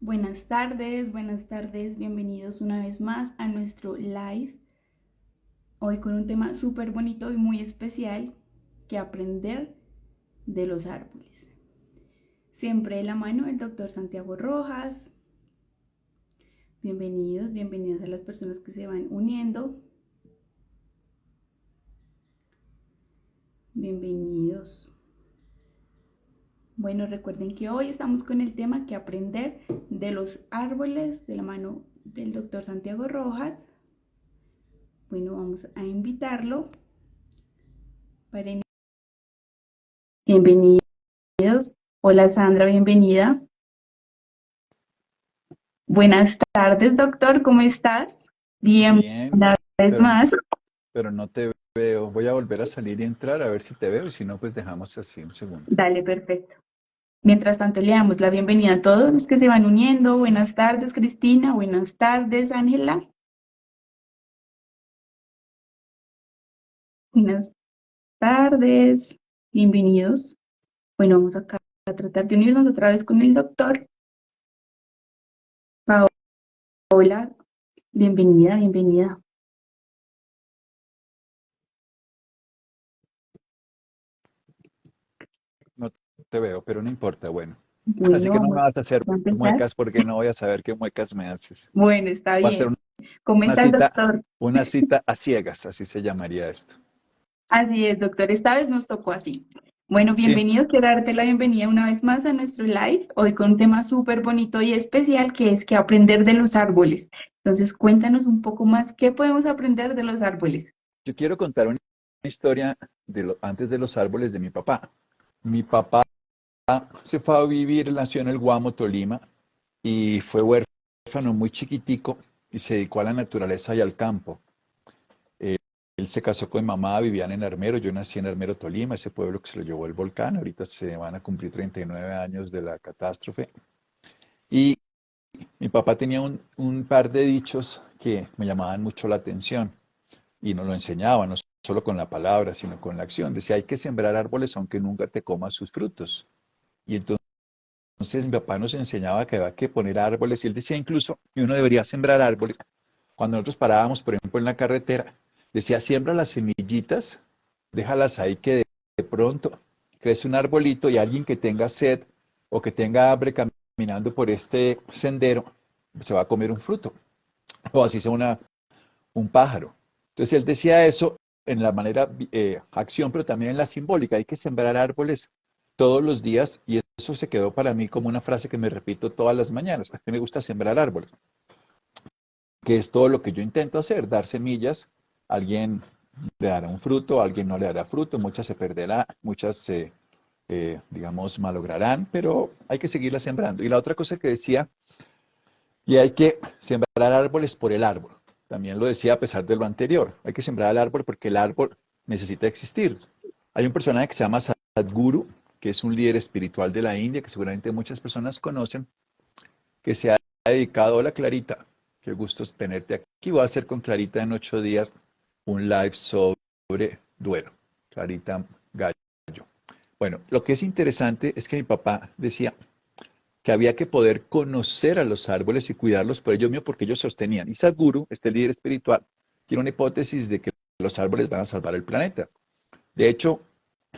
Buenas tardes, bienvenidos una vez más a nuestro live. Hoy con un tema súper bonito y muy especial, que aprender de los árboles. Siempre de la mano el doctor Santiago Rojas. Bienvenidas a las personas que se van uniendo. Bienvenidos. Bueno, recuerden que hoy estamos con el tema que aprender de los árboles de la mano del doctor Santiago Rojas. Bueno, vamos a invitarlo para iniciar. Bienvenidos. Hola Sandra, bienvenida. Buenas tardes, doctor, ¿cómo estás? Bien, Bien, una vez pero, más. pero no te veo. Voy a volver a salir y entrar a ver si te veo y si no, pues dejamos así un segundo. Dale, perfecto. Mientras tanto, le damos la bienvenida a todos los que se van uniendo. Buenas tardes, Cristina. Buenas tardes, Ángela. Buenas tardes. Bienvenidos. Bueno, vamos acá a tratar de unirnos otra vez con el doctor. Paola, bienvenida. No te veo, pero no importa, bueno. Así Bueno, que no me vamos vas a hacer a empezar. muecas porque no voy a saber qué muecas me haces. Bueno, está Va a ser bien. ¿Cómo una está el cita, doctor? una cita a ciegas, así se llamaría esto. Así es, doctor. Esta vez nos tocó así. Bueno, Sí, bienvenido. Quiero darte la bienvenida una vez más a nuestro live, hoy con un tema súper bonito y especial que es que aprender de los árboles. Entonces, cuéntanos un poco más, ¿qué podemos aprender de los árboles? yo quiero contar una historia antes de los árboles de mi papá. Mi papá se fue a vivir, nació en el Guamo, Tolima, y fue huérfano muy chiquitico y se dedicó a la naturaleza y al campo. Eh, Él se casó con mi mamá, vivían en Armero, yo nací en Armero, Tolima, ese pueblo que se lo llevó el volcán, ahorita se van a cumplir 39 años de la catástrofe. Y mi papá tenía un par de dichos que me llamaban mucho la atención y nos lo enseñaba, no solo con la palabra, sino con la acción. Decía, hay que sembrar árboles aunque nunca te comas sus frutos. Y entonces mi papá nos enseñaba que había que poner árboles y él decía incluso que uno debería sembrar árboles. Cuando nosotros parábamos, por ejemplo, en la carretera, decía, siembra las semillitas, déjalas ahí que de pronto crece un arbolito y alguien que tenga sed o que tenga hambre caminando por este sendero se va a comer un fruto. O así sea un pájaro. Entonces él decía eso en la manera acción, pero también en la simbólica. Hay que sembrar árboles todos los días y eso se quedó para mí como una frase que me repito todas las mañanas. A mí me gusta sembrar árboles, que es todo lo que yo intento hacer, dar semillas. Alguien le dará un fruto, alguien no le dará fruto, muchas se perderán, muchas se, digamos, malograrán, pero hay que seguirlas sembrando. Y la otra cosa que decía, y hay que sembrar árboles por el árbol. También lo decía a pesar de lo anterior. Hay que sembrar el árbol porque el árbol necesita existir. Hay un personaje que se llama Sadhguru, que es un líder espiritual de la India, que seguramente muchas personas conocen, que se ha dedicado. Hola Clarita, qué gusto tenerte aquí. Voy a hacer con Clarita en 8 días un live sobre duelo. Clarita Gallo. Bueno, lo que es interesante es que mi papá decía que había que poder conocer a los árboles y cuidarlos por ellos mismos porque ellos sostenían. Y Sadhguru, este líder espiritual, tiene una hipótesis de que los árboles van a salvar el planeta. De hecho,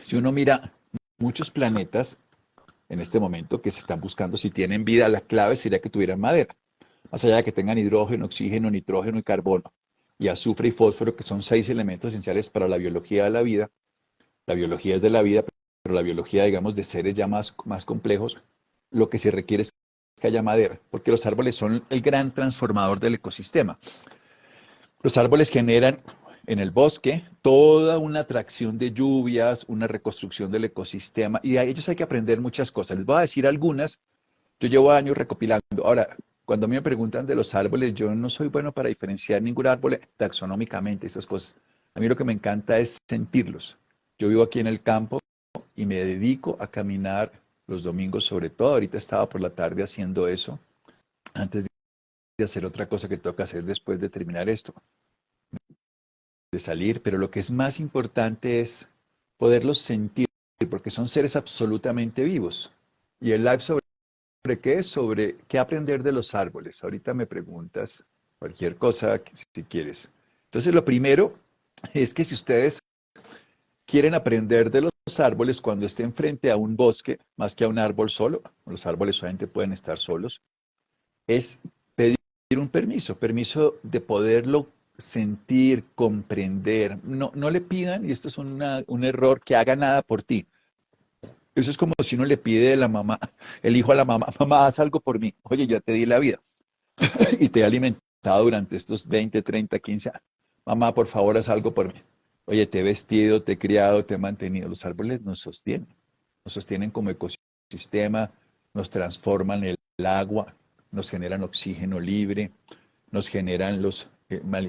si uno mira muchos planetas en este momento que se están buscando si tienen vida, la clave sería que tuvieran madera. Más allá de que tengan hidrógeno, oxígeno, nitrógeno y carbono, y azufre y fósforo, que son 6 elementos esenciales para la biología de la vida. La biología es de la vida, pero la biología, digamos, de seres ya más complejos, lo que se requiere es que haya madera, porque los árboles son el gran transformador del ecosistema. Los árboles generan en el bosque toda una atracción de lluvias, una reconstrucción del ecosistema, y de ellos hay que aprender muchas cosas. Les voy a decir algunas. Yo llevo años recopilando. Ahora, cuando a mí me preguntan de los árboles, yo no soy bueno para diferenciar ningún árbol taxonómicamente, esas cosas. A mí lo que me encanta es sentirlos. Yo vivo aquí en el campo y me dedico a caminar los domingos sobre todo. Ahorita estaba por la tarde haciendo eso, antes de hacer otra cosa que toca hacer después de terminar esto, de salir. Pero lo que es más importante es poderlos sentir, porque son seres absolutamente vivos. Y el live sobre qué? Sobre qué aprender de los árboles. Ahorita me preguntas cualquier cosa si quieres. Entonces, lo primero es que si ustedes quieren aprender de los árboles cuando estén frente a un bosque, más que a un árbol solo, los árboles solamente pueden estar solos, es pedir un permiso de poderlo sentir, comprender. No, no le pidan, y esto es un error, que haga nada por ti. Eso es como si uno le pide a la mamá, el hijo a la mamá, mamá, haz algo por mí. Oye, yo te di la vida y te he alimentado durante estos 20, 30, 15 años. Mamá, por favor, haz algo por mí. Oye, te he vestido, te he criado, te he mantenido. Los árboles nos sostienen como ecosistema, nos transforman el agua, nos generan oxígeno libre, nos generan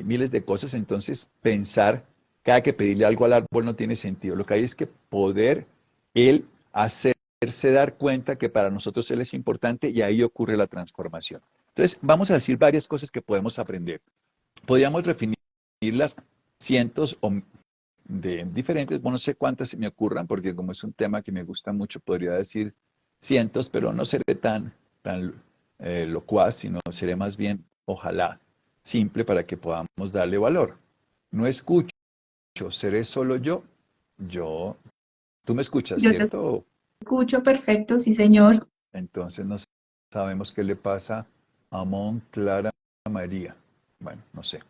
miles de cosas. Entonces, pensar cada que pedirle algo al árbol no tiene sentido. Lo que hay es que poder él hacerse dar cuenta que para nosotros él es importante y ahí ocurre la transformación. Entonces, vamos a decir varias cosas que podemos aprender. Podríamos definirlas cientos de diferentes, bueno, no sé cuántas se me ocurran, porque como es un tema que me gusta mucho, podría decir cientos, pero no seré tan locuaz, sino seré más bien, ojalá, simple para que podamos darle valor. No escucho, seré solo yo, tú me escuchas, Yo te ¿cierto? escucho perfecto, sí, señor. Entonces no sabemos qué le pasa a Mon Clara María. Bueno, no sé.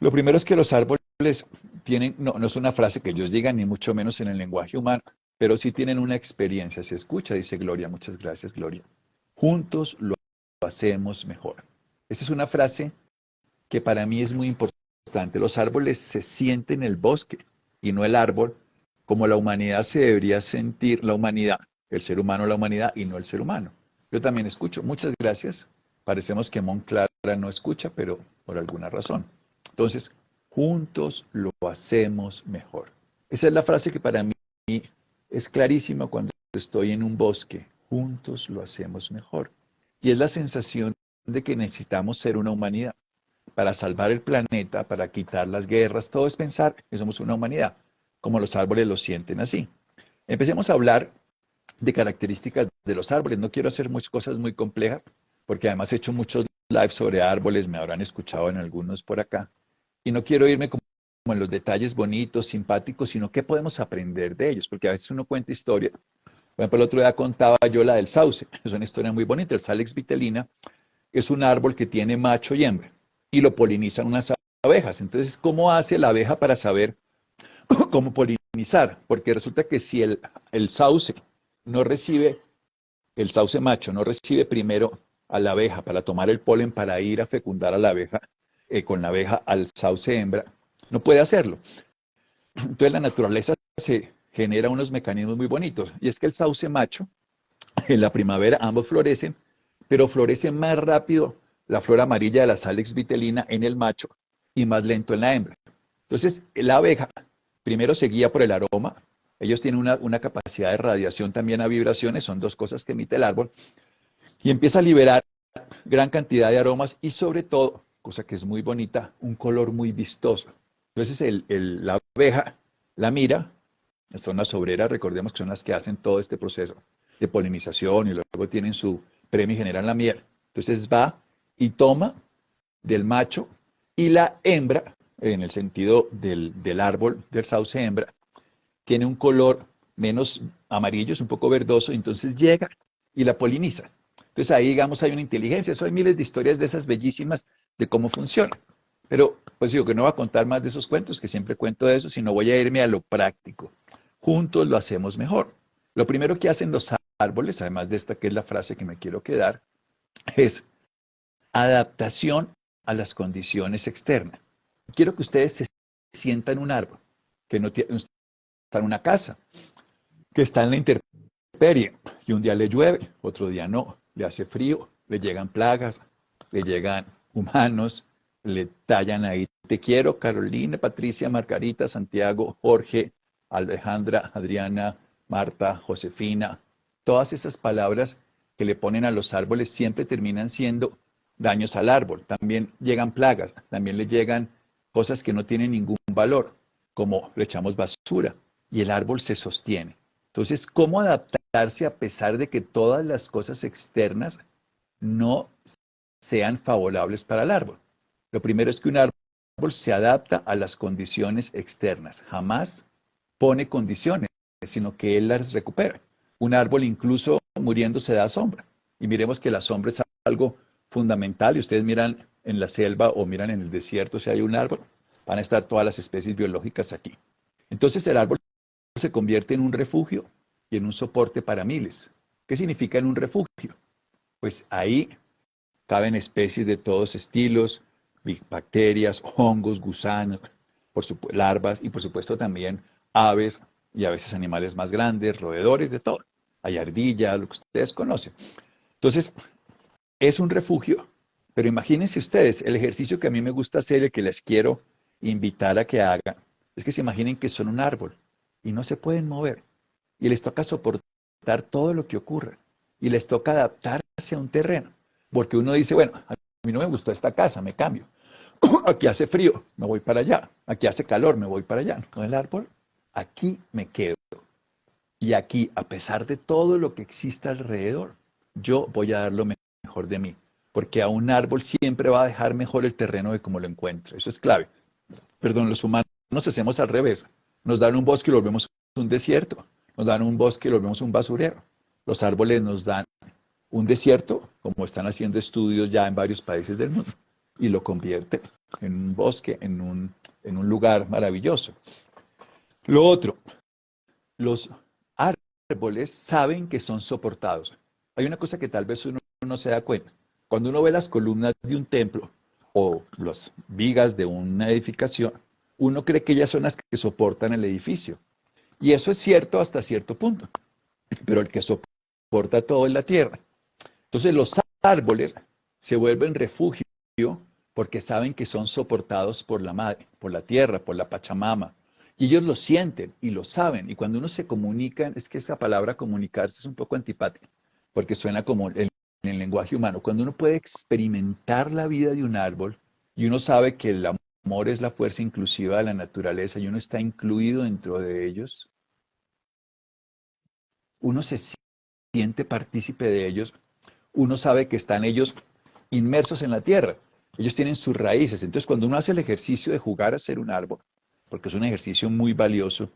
Lo primero es que los árboles tienen, no es una frase que ellos digan, ni mucho menos en el lenguaje humano, pero sí tienen una experiencia. Se escucha, dice Gloria. Muchas gracias, Gloria. Juntos lo hacemos mejor. Esa es una frase que para mí es muy importante. Los árboles se sienten el bosque y no el árbol, como la humanidad se debería sentir, la humanidad, el ser humano, la humanidad y no el ser humano. Yo también escucho. Muchas gracias. Parecemos que Mon Clara no escucha, pero por alguna razón. Entonces, juntos lo hacemos mejor. Esa es la frase que para mí es clarísima cuando estoy en un bosque. Juntos lo hacemos mejor. Y es la sensación de que necesitamos ser una humanidad para salvar el planeta, para quitar las guerras. Todo es pensar que somos una humanidad, como los árboles lo sienten así. Empecemos a hablar de características de los árboles. No quiero hacer muchas cosas muy complejas, porque además he hecho muchos lives sobre árboles, me habrán escuchado en algunos por acá. Y no quiero irme como en los detalles bonitos, simpáticos, sino qué podemos aprender de ellos, porque a veces uno cuenta historia. Por ejemplo, el otro día contaba yo la del sauce, es una historia muy bonita. El Salix vitellina es un árbol que tiene macho y hembra, y lo polinizan unas abejas. Entonces, ¿cómo hace la abeja para saber cómo polinizar? Porque resulta que si el sauce no recibe, el sauce macho no recibe primero a la abeja para tomar el polen para ir a fecundar a la abeja, con la abeja al sauce hembra, no puede hacerlo. Entonces la naturaleza se genera unos mecanismos muy bonitos, y es que el sauce macho, en la primavera ambos florecen, pero florece más rápido la flor amarilla de la Salix vitellina en el macho y más lento en la hembra. Entonces la abeja primero se guía por el aroma. Ellos tienen una capacidad de radiación también a vibraciones, son dos cosas que emite el árbol, y empieza a liberar gran cantidad de aromas y sobre todo, cosa que es muy bonita, un color muy vistoso. Entonces la abeja la mira, son las obreras, recordemos que son las que hacen todo este proceso de polinización y luego tienen su premio y generan la miel. Entonces va y toma del macho y la hembra, en el sentido del árbol, del sauce hembra, tiene un color menos amarillo, es un poco verdoso, entonces llega y la poliniza. Entonces ahí, digamos, hay una inteligencia. Eso hay miles de historias de esas bellísimas de cómo funciona. Pero pues digo que no voy a contar más de esos cuentos, que siempre cuento de eso, sino voy a irme a lo práctico. Juntos lo hacemos mejor. Lo primero que hacen los árboles, además de esta que es la frase que me quiero quedar, es adaptación a las condiciones externas. Quiero que ustedes se sientan en un árbol, que no está en una casa, que está en la intemperie, y un día le llueve, otro día no, le hace frío, le llegan plagas, le llegan humanos, le tallan ahí, te quiero, Carolina, Patricia, Margarita, Santiago, Jorge, Alejandra, Adriana, Marta, Josefina. Todas esas palabras que le ponen a los árboles siempre terminan siendo daños al árbol. También llegan plagas, también le llegan cosas que no tienen ningún valor, como le echamos basura, y el árbol se sostiene. Entonces, ¿cómo adaptarse a pesar de que todas las cosas externas no sean favorables para el árbol? Lo primero es que un árbol se adapta a las condiciones externas, jamás pone condiciones, sino que él las recupera. Un árbol incluso muriéndose da sombra. Y miremos que la sombra es algo fundamental. Y ustedes miran en la selva o miran en el desierto, si hay un árbol, van a estar todas las especies biológicas aquí. Entonces el árbol se convierte en un refugio y en un soporte para miles. ¿Qué significa en un refugio? Pues ahí caben especies de todos estilos, bacterias, hongos, gusanos, larvas y por supuesto también aves y a veces animales más grandes, roedores, de todo. Hay ardillas, lo que ustedes conocen. Entonces, es un refugio, pero imagínense ustedes, el ejercicio que a mí me gusta hacer, el que les quiero invitar a que hagan, es que se imaginen que son un árbol y no se pueden mover y les toca soportar todo lo que ocurra y les toca adaptarse a un terreno, porque uno dice, bueno, a mí no me gustó esta casa, me cambio. Aquí hace frío, me voy para allá. Aquí hace calor, me voy para allá. Con el árbol, aquí me quedo. Y aquí, a pesar de todo lo que exista alrededor, yo voy a dar lo mejor de mí. Porque a un árbol siempre va a dejar mejor el terreno de como lo encuentra. Eso es clave. Perdón, los humanos nos hacemos al revés. Nos dan un bosque y lo volvemos un desierto. Nos dan un bosque y lo volvemos un basurero. Los árboles nos dan un desierto, como están haciendo estudios ya en varios países del mundo, y lo convierten en un bosque, en un lugar maravilloso. Lo otro, los árboles saben que son soportados. Hay una cosa que tal vez uno no se da cuenta. Cuando uno ve las columnas de un templo o las vigas de una edificación, uno cree que ellas son las que soportan el edificio. Y eso es cierto hasta cierto punto. Pero el que soporta todo es la tierra. Entonces los árboles se vuelven refugio porque saben que son soportados por la madre, por la tierra, por la Pachamama. Y ellos lo sienten y lo saben. Y cuando uno se comunica, es que esa palabra comunicarse es un poco antipática, porque suena como en el lenguaje humano. Cuando uno puede experimentar la vida de un árbol y uno sabe que el amor es la fuerza inclusiva de la naturaleza y uno está incluido dentro de ellos, uno se siente partícipe de ellos, uno sabe que están ellos inmersos en la tierra. Ellos tienen sus raíces. Entonces, cuando uno hace el ejercicio de jugar a ser un árbol, porque es un ejercicio muy valioso,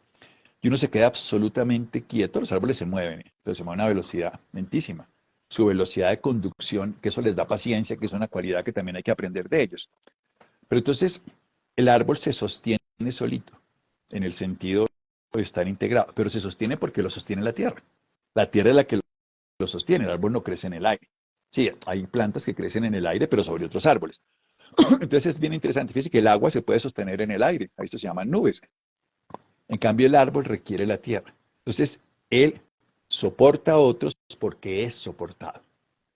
y uno se queda absolutamente quieto, los árboles se mueven, pero se mueven a una velocidad lentísima. Su velocidad de conducción, que eso les da paciencia, que es una cualidad que también hay que aprender de ellos. Pero entonces, el árbol se sostiene solito, en el sentido de estar integrado, pero se sostiene porque lo sostiene la tierra. La tierra es la que lo sostiene, el árbol no crece en el aire. Sí, hay plantas que crecen en el aire, pero sobre otros árboles. Entonces es bien interesante. Fíjense que el agua se puede sostener en el aire. A esto se llaman nubes. En cambio, el árbol requiere la tierra. Entonces, él soporta a otros porque es soportado.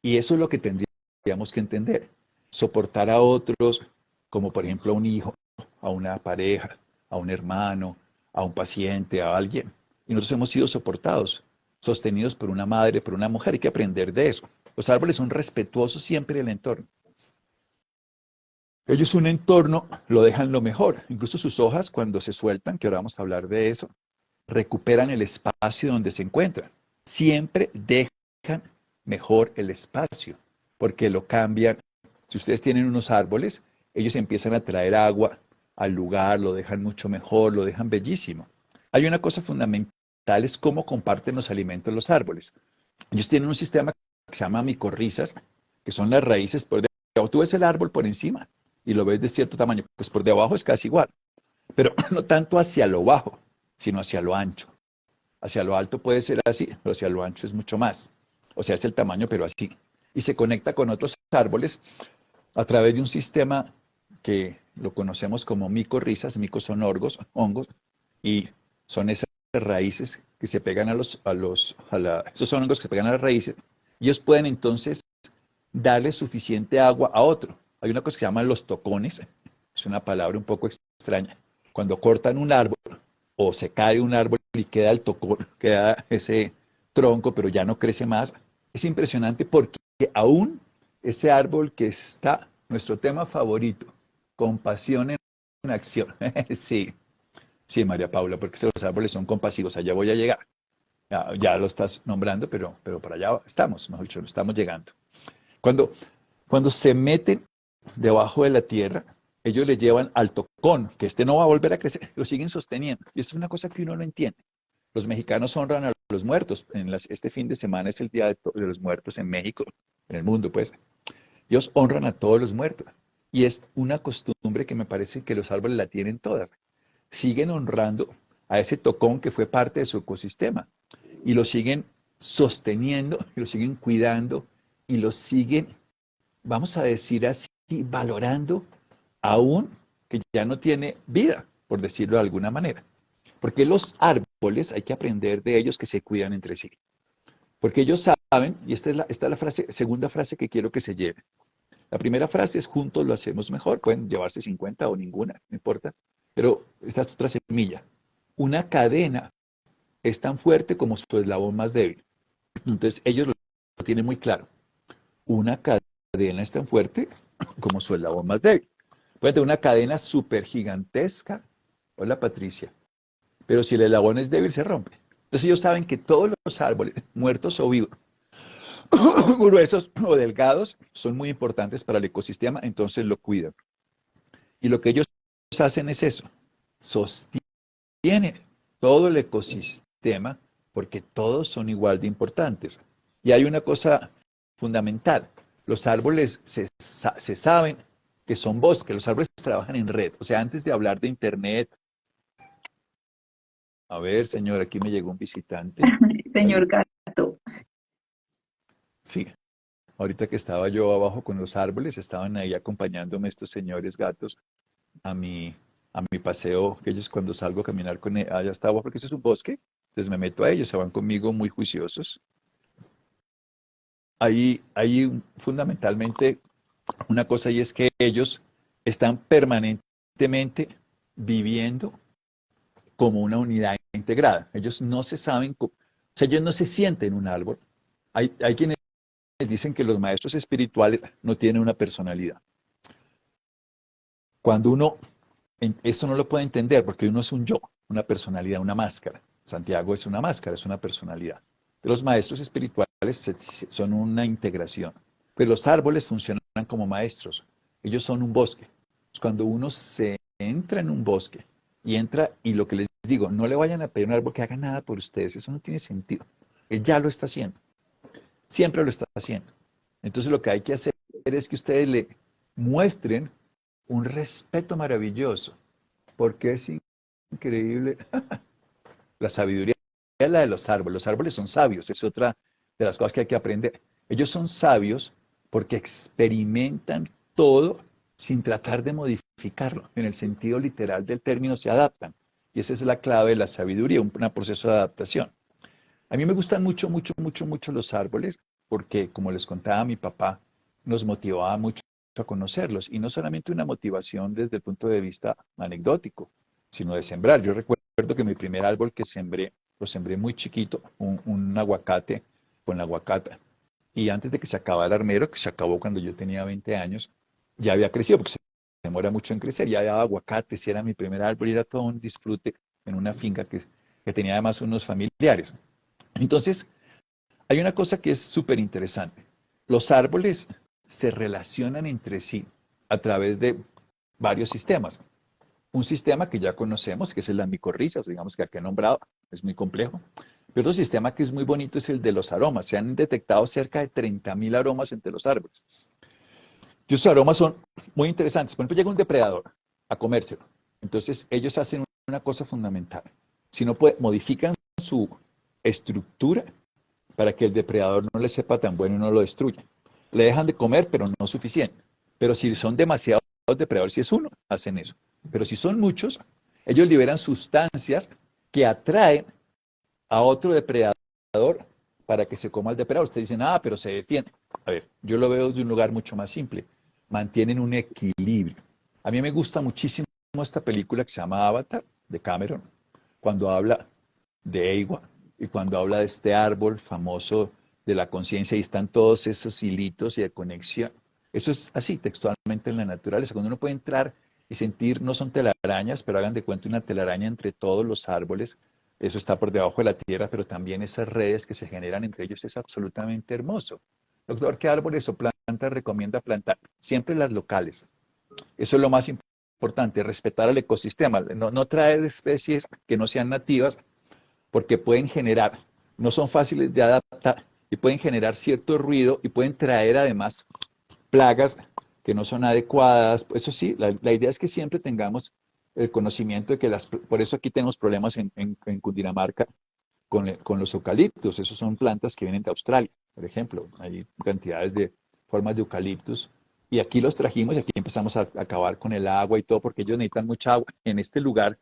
Y eso es lo que tendríamos que entender. Soportar a otros, como por ejemplo a un hijo, a una pareja, a un hermano, a un paciente, a alguien. Y nosotros hemos sido soportados, sostenidos por una madre, por una mujer. Hay que aprender de eso. Los árboles son respetuosos siempre del entorno. Ellos un entorno lo dejan lo mejor. Incluso sus hojas, cuando se sueltan, que ahora vamos a hablar de eso, recuperan el espacio donde se encuentran. Siempre dejan mejor el espacio, porque lo cambian. Si ustedes tienen unos árboles, ellos empiezan a traer agua al lugar, lo dejan mucho mejor, lo dejan bellísimo. Hay una cosa fundamental, es cómo comparten los alimentos los árboles. Ellos tienen un sistema que se llama micorrizas, que son las raíces por debajo. Tú ves el árbol por encima y lo ves de cierto tamaño, pues por debajo es casi igual, pero no tanto hacia lo bajo, sino hacia lo ancho. Hacia lo alto puede ser así, pero hacia lo ancho es mucho más. O sea, es el tamaño, pero así. Y se conecta con otros árboles a través de un sistema que lo conocemos como micorrizas. Micos son hongos, y son esas raíces que se pegan esos son hongos que se pegan a las raíces. Y ellos pueden entonces darle suficiente agua a otro. Hay una cosa que se llama los tocones, es una palabra un poco extraña. Cuando cortan un árbol o se cae un árbol y queda el tocón, queda ese tronco, pero ya no crece más, es impresionante porque aún ese árbol que está, nuestro tema favorito, compasión en acción. Sí, sí, María Paula, porque los árboles son compasivos, allá voy a llegar. Ya lo estás nombrando, pero para allá estamos, mejor dicho, estamos llegando. Cuando, cuando se meten debajo de la tierra, ellos le llevan al tocón, que este no va a volver a crecer, lo siguen sosteniendo. Y eso es una cosa que uno no entiende. Los mexicanos honran a los muertos. Este fin de semana es el Día de los Muertos en México, en el mundo, pues. Ellos honran a todos los muertos. Y es una costumbre que me parece que los árboles la tienen todas. Siguen honrando a ese tocón que fue parte de su ecosistema. Y lo siguen sosteniendo, y lo siguen cuidando, y lo siguen, vamos a decir así, valorando aún que ya no tiene vida, por decirlo de alguna manera. Porque los árboles hay que aprender de ellos que se cuidan entre sí. Porque ellos saben, y esta es la segunda frase que quiero que se lleve. La primera frase es juntos lo hacemos mejor, pueden llevarse 50 o ninguna, no importa. Pero esta es otra semilla. Una cadena es tan fuerte como su eslabón más débil. Entonces ellos lo tienen muy claro. Una cadena es tan fuerte como su eslabón más débil. Pueden tener una cadena súper gigantesca. Hola Patricia. Pero si el eslabón es débil, se rompe. Entonces ellos saben que todos los árboles, muertos o vivos, gruesos o delgados, son muy importantes para el ecosistema, entonces lo cuidan. Y lo que ellos hacen es eso, sostienen todo el ecosistema porque todos son igual de importantes. Y hay una cosa fundamental, los árboles se saben que son bosques, los árboles trabajan en red. O sea, antes de hablar de internet, a ver, señor, aquí me llegó un visitante. Señor gato. Sí, ahorita que estaba yo abajo con los árboles, estaban ahí acompañándome estos señores gatos a mi, a mi paseo, que ellos cuando salgo a caminar con allá hasta abajo, porque ese es un bosque, entonces me meto a ellos, se van conmigo muy juiciosos. Hay fundamentalmente una cosa y es que ellos están permanentemente viviendo como una unidad integrada. Ellos no se saben, o sea, ellos no se sienten un árbol. Hay quienes dicen que los maestros espirituales no tienen una personalidad. Cuando uno, esto no lo puede entender porque uno es un yo, una personalidad, una máscara. Santiago es una máscara, es una personalidad. Los maestros espirituales son una integración. Pero los árboles funcionan como maestros. Ellos son un bosque. Cuando uno se entra en un bosque y entra, y lo que les digo, no le vayan a pedir a un árbol que haga nada por ustedes, eso no tiene sentido. Él ya lo está haciendo. Siempre lo está haciendo. Entonces lo que hay que hacer es que ustedes le muestren un respeto maravilloso, porque es increíble la sabiduría es la de los árboles. Los árboles son sabios, es otra de las cosas que hay que aprender. Ellos son sabios porque experimentan todo sin tratar de modificarlo. En el sentido literal del término, se adaptan. Y esa es la clave de la sabiduría, un proceso de adaptación. A mí me gustan mucho, mucho, mucho, mucho los árboles porque, como les contaba mi papá, nos motivaba mucho a conocerlos. Y no solamente una motivación desde el punto de vista anecdótico, sino de sembrar. Yo recuerdo que mi primer árbol que sembré, lo sembré muy chiquito, un aguacate con la aguacata. Y antes de que se acabara el armero, que se acabó cuando yo tenía 20 años, ya había crecido, porque se demora mucho en crecer, ya daba aguacates, y era mi primer árbol, y era todo un disfrute en una finca que tenía además unos familiares. Entonces, hay una cosa que es súper interesante. Los árboles se relacionan entre sí a través de varios sistemas. Un sistema que ya conocemos, que es el de las micorrizas, digamos que aquí he nombrado, es muy complejo. Pero otro sistema que es muy bonito es el de los aromas. Se han detectado cerca de 30.000 aromas entre los árboles. Y esos aromas son muy interesantes. Por ejemplo, llega un depredador a comérselo. Entonces, ellos hacen una cosa fundamental. Si no puede, modifican su estructura para que el depredador no le sepa tan bueno y no lo destruya. Le dejan de comer, pero no suficiente. Pero si son demasiados depredadores, si es uno, hacen eso. Pero si son muchos, ellos liberan sustancias que atraen a otro depredador para que se coma al depredador. Ustedes dicen, pero se defiende. A ver, yo lo veo de un lugar mucho más simple. Mantienen un equilibrio. A mí me gusta muchísimo esta película que se llama Avatar, de Cameron, cuando habla de Ewa y cuando habla de este árbol famoso de la conciencia y están todos esos hilitos y de conexión. Eso es así textualmente en la naturaleza. Cuando uno puede entrar y sentir, no son telarañas, pero hagan de cuenta una telaraña entre todos los árboles, eso está por debajo de la tierra, pero también esas redes que se generan entre ellos es absolutamente hermoso. Doctor, ¿qué árboles o plantas recomienda plantar? Siempre las locales. Eso es lo más importante, respetar el ecosistema, no traer especies que no sean nativas, porque pueden generar, no son fáciles de adaptar y pueden generar cierto ruido y pueden traer además plagas que no son adecuadas. Eso sí, la idea es que siempre tengamos el conocimiento de que por eso aquí tenemos problemas en Cundinamarca con los eucaliptos. Esos son plantas que vienen de Australia, por ejemplo. Hay cantidades de formas de eucaliptus. Y aquí los trajimos y aquí empezamos a acabar con el agua y todo, porque ellos necesitan mucha agua. En este lugar,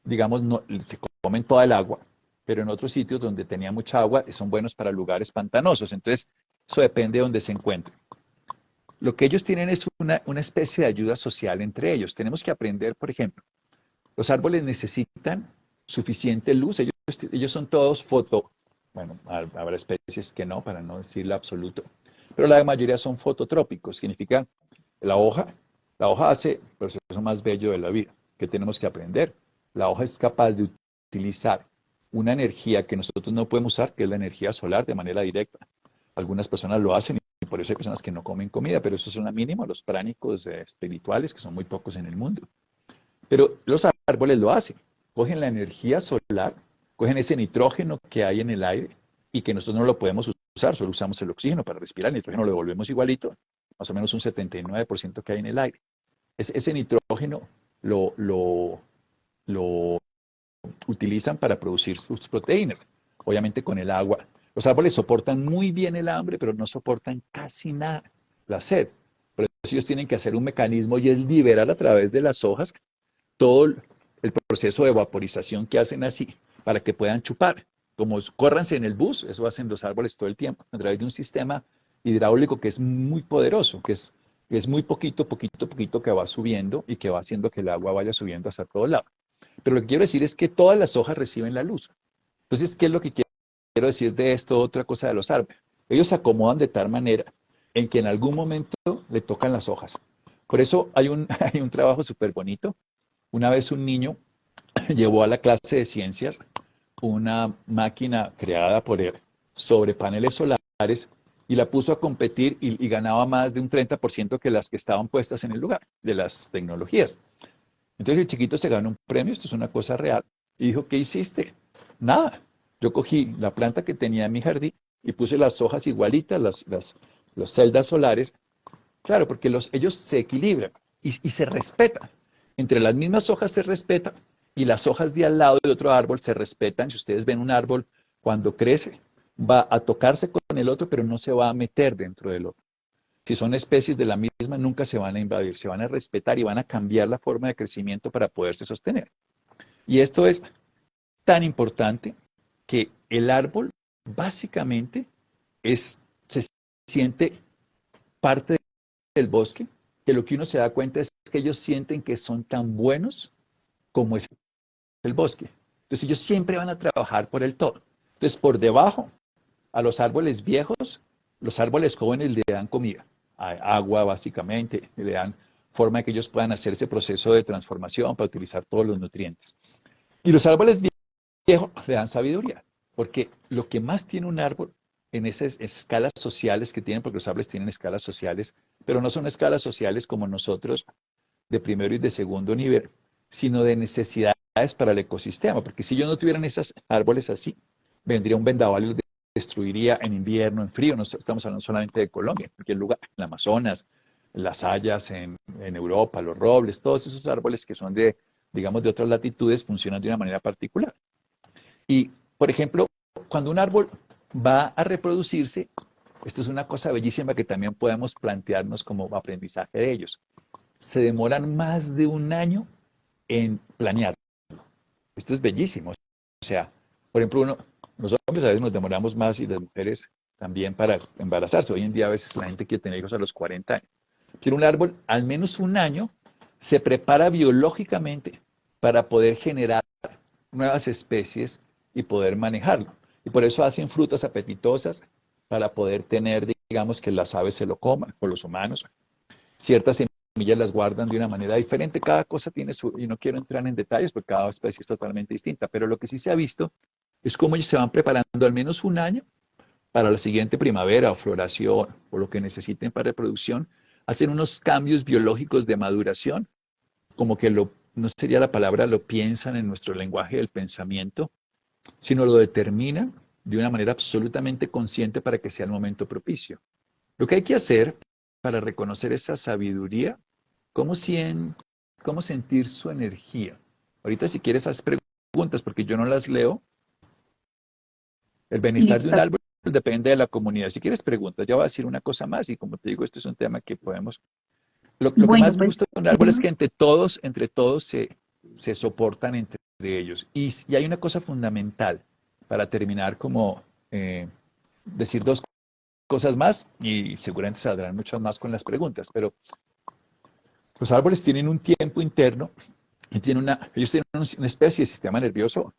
digamos, no, se comen toda el agua, pero en otros sitios donde tenía mucha agua son buenos para lugares pantanosos. Entonces, eso depende de donde se encuentren. Lo que ellos tienen es una especie de ayuda social entre ellos. Tenemos que aprender, por ejemplo, los árboles necesitan suficiente luz. Ellos son todos bueno, habrá especies que no, para no decir lo absoluto, pero la mayoría son fototrópicos. Significa la hoja, la hoja hace el proceso más bello de la vida, que tenemos que aprender. La hoja es capaz de utilizar una energía que nosotros no podemos usar, que es la energía solar, de manera directa. Algunas personas lo hacen y por eso hay personas que no comen comida, pero eso es una mínima, los pránicos espirituales, que son muy pocos en el mundo. Pero los árboles lo hacen. Cogen la energía solar, cogen ese nitrógeno que hay en el aire y que nosotros no lo podemos usar, solo usamos el oxígeno para respirar, el nitrógeno lo devolvemos igualito, más o menos un 79% que hay en el aire. Ese nitrógeno lo utilizan para producir sus proteínas, obviamente con el agua. Los árboles soportan muy bien el hambre, pero no soportan casi nada la sed. Por eso ellos tienen que hacer un mecanismo y es liberar a través de las hojas todo el proceso de vaporización que hacen así, para que puedan chupar. Como córranse en el bus, eso hacen los árboles todo el tiempo, a través de un sistema hidráulico que es muy poderoso, que es muy poquito, poquito, poquito que va subiendo y que va haciendo que el agua vaya subiendo hasta todos lados. Pero lo que quiero decir es que todas las hojas reciben la luz. Entonces, ¿qué es lo que quiero decir de esto? Otra cosa de los árboles. Ellos se acomodan de tal manera en que en algún momento le tocan las hojas. Por eso hay un trabajo súper bonito. Una vez un niño llevó a la clase de ciencias una máquina creada por él sobre paneles solares y la puso a competir y ganaba más de un 30% que las que estaban puestas en el lugar de las tecnologías. Entonces el chiquito se ganó un premio, esto es una cosa real, y dijo, ¿qué hiciste? Nada. Yo cogí la planta que tenía en mi jardín y puse las hojas igualitas, las celdas solares, claro, porque ellos se equilibran y se respetan. Entre las mismas hojas se respetan y las hojas de al lado de otro árbol se respetan. Si ustedes ven un árbol, cuando crece, va a tocarse con el otro, pero no se va a meter dentro del otro. Si son especies de la misma, nunca se van a invadir, se van a respetar y van a cambiar la forma de crecimiento para poderse sostener. Y esto es tan importante que el árbol básicamente se siente parte del bosque, que lo que uno se da cuenta es que ellos sienten que son tan buenos como es el bosque. Entonces ellos siempre van a trabajar por el todo. Entonces por debajo, a los árboles viejos, los árboles jóvenes le dan comida, agua básicamente, le dan forma de que ellos puedan hacer ese proceso de transformación para utilizar todos los nutrientes. Y los árboles viejos le dan sabiduría, porque lo que más tiene un árbol en esas escalas sociales que tienen, porque los árboles tienen escalas sociales, pero no son escalas sociales como nosotros de primero y de segundo nivel, sino de necesidades para el ecosistema, porque si yo no tuvieran esos árboles así, vendría un vendaval y los destruiría en invierno, en frío. No estamos hablando solamente de Colombia, en cualquier lugar, en el Amazonas, las hayas en Europa, los robles, todos esos árboles que son de, digamos, de otras latitudes funcionan de una manera particular. Y, por ejemplo, cuando un árbol va a reproducirse, esto es una cosa bellísima que también podemos plantearnos como aprendizaje de ellos. Se demoran más de un año en planear. Esto es bellísimo. O sea, por ejemplo, los hombres a veces nos demoramos más y las mujeres también para embarazarse. Hoy en día a veces la gente quiere tener hijos a los 40 años. Pero un árbol, al menos un año, se prepara biológicamente para poder generar nuevas especies y poder manejarlo. Y por eso hacen frutas apetitosas para poder tener, digamos, que las aves se lo coman, o los humanos, ciertas semillas las guardan de una manera diferente, cada cosa tiene su, y no quiero entrar en detalles porque cada especie es totalmente distinta, pero lo que sí se ha visto es cómo ellos se van preparando al menos un año para la siguiente primavera o floración o lo que necesiten para reproducción, hacen unos cambios biológicos de maduración, como que no sería la palabra, lo piensan en nuestro lenguaje del pensamiento, sino lo determinan de una manera absolutamente consciente para que sea el momento propicio. Lo que hay que hacer para reconocer esa sabiduría, cómo, cómo sentir su energía. Ahorita si quieres haz preguntas porque yo no las leo. El bienestar de un Listo. árbol depende de la comunidad. Si quieres preguntas, ya voy a decir una cosa más y como te digo, este es un tema que podemos... Lo que Bueno, más me pues, gusta de un árbol es que entre todos se soportan entre ellos. Y hay una cosa fundamental para terminar como decir dos cosas más y seguramente saldrán muchas más con las preguntas, pero los árboles tienen un tiempo interno y ellos tienen una especie de sistema nervioso.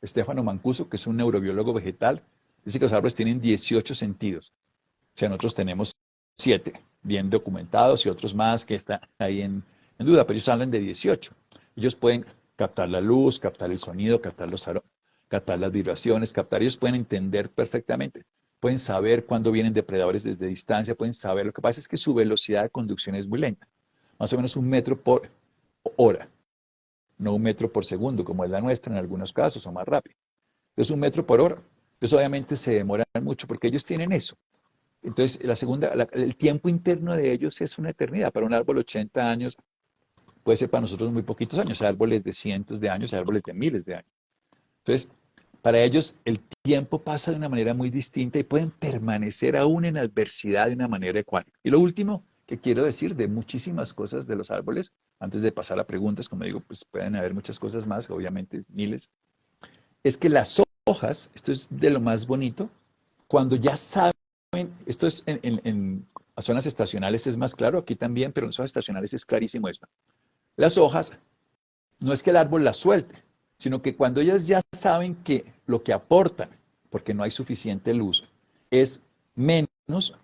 Stefano Mancuso, que es un neurobiólogo vegetal, dice que los árboles tienen 18 sentidos. O sea, nosotros tenemos 7 bien documentados y otros más que están ahí en duda, pero ellos hablan de 18. Ellos pueden captar la luz, captar el sonido, captar los aromas, captar las vibraciones, ellos pueden entender perfectamente, pueden saber cuándo vienen depredadores desde distancia, pueden saber, lo que pasa es que su velocidad de conducción es muy lenta, más o menos 1 metro por hora, no 1 metro por segundo, como es la nuestra en algunos casos, o más rápido. Entonces 1 metro por hora. Entonces obviamente se demoran mucho porque ellos tienen eso. Entonces el tiempo interno de ellos es una eternidad. Para un árbol 80 años puede ser para nosotros muy poquitos años. Hay árboles de cientos de años, hay árboles de miles de años. Entonces, para ellos el tiempo pasa de una manera muy distinta y pueden permanecer aún en adversidad de una manera ecuánime. Y lo último que quiero decir de muchísimas cosas de los árboles, antes de pasar a preguntas, como digo, pues pueden haber muchas cosas más, obviamente miles, es que las hojas, esto es de lo más bonito, cuando ya saben, esto es en zonas estacionales es más claro, aquí también, pero en zonas estacionales es clarísimo esto. Las hojas, no es que el árbol las suelte, sino que cuando ellas ya saben que lo que aportan, porque no hay suficiente luz, es menos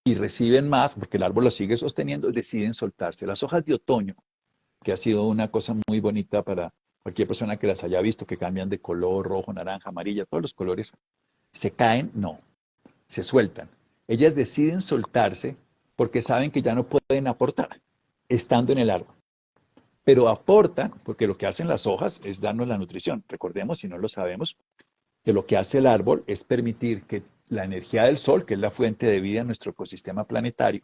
y reciben más, porque el árbol lo sigue sosteniendo, deciden soltarse. Las hojas de otoño, que ha sido una cosa muy bonita para cualquier persona que las haya visto, que cambian de color, rojo, naranja, amarilla, todos los colores, se caen, no, se sueltan. Ellas deciden soltarse porque saben que ya no pueden aportar estando en el árbol. Pero aportan, porque lo que hacen las hojas es darnos la nutrición. Recordemos, si no lo sabemos, que lo que hace el árbol es permitir que la energía del sol, que es la fuente de vida en nuestro ecosistema planetario,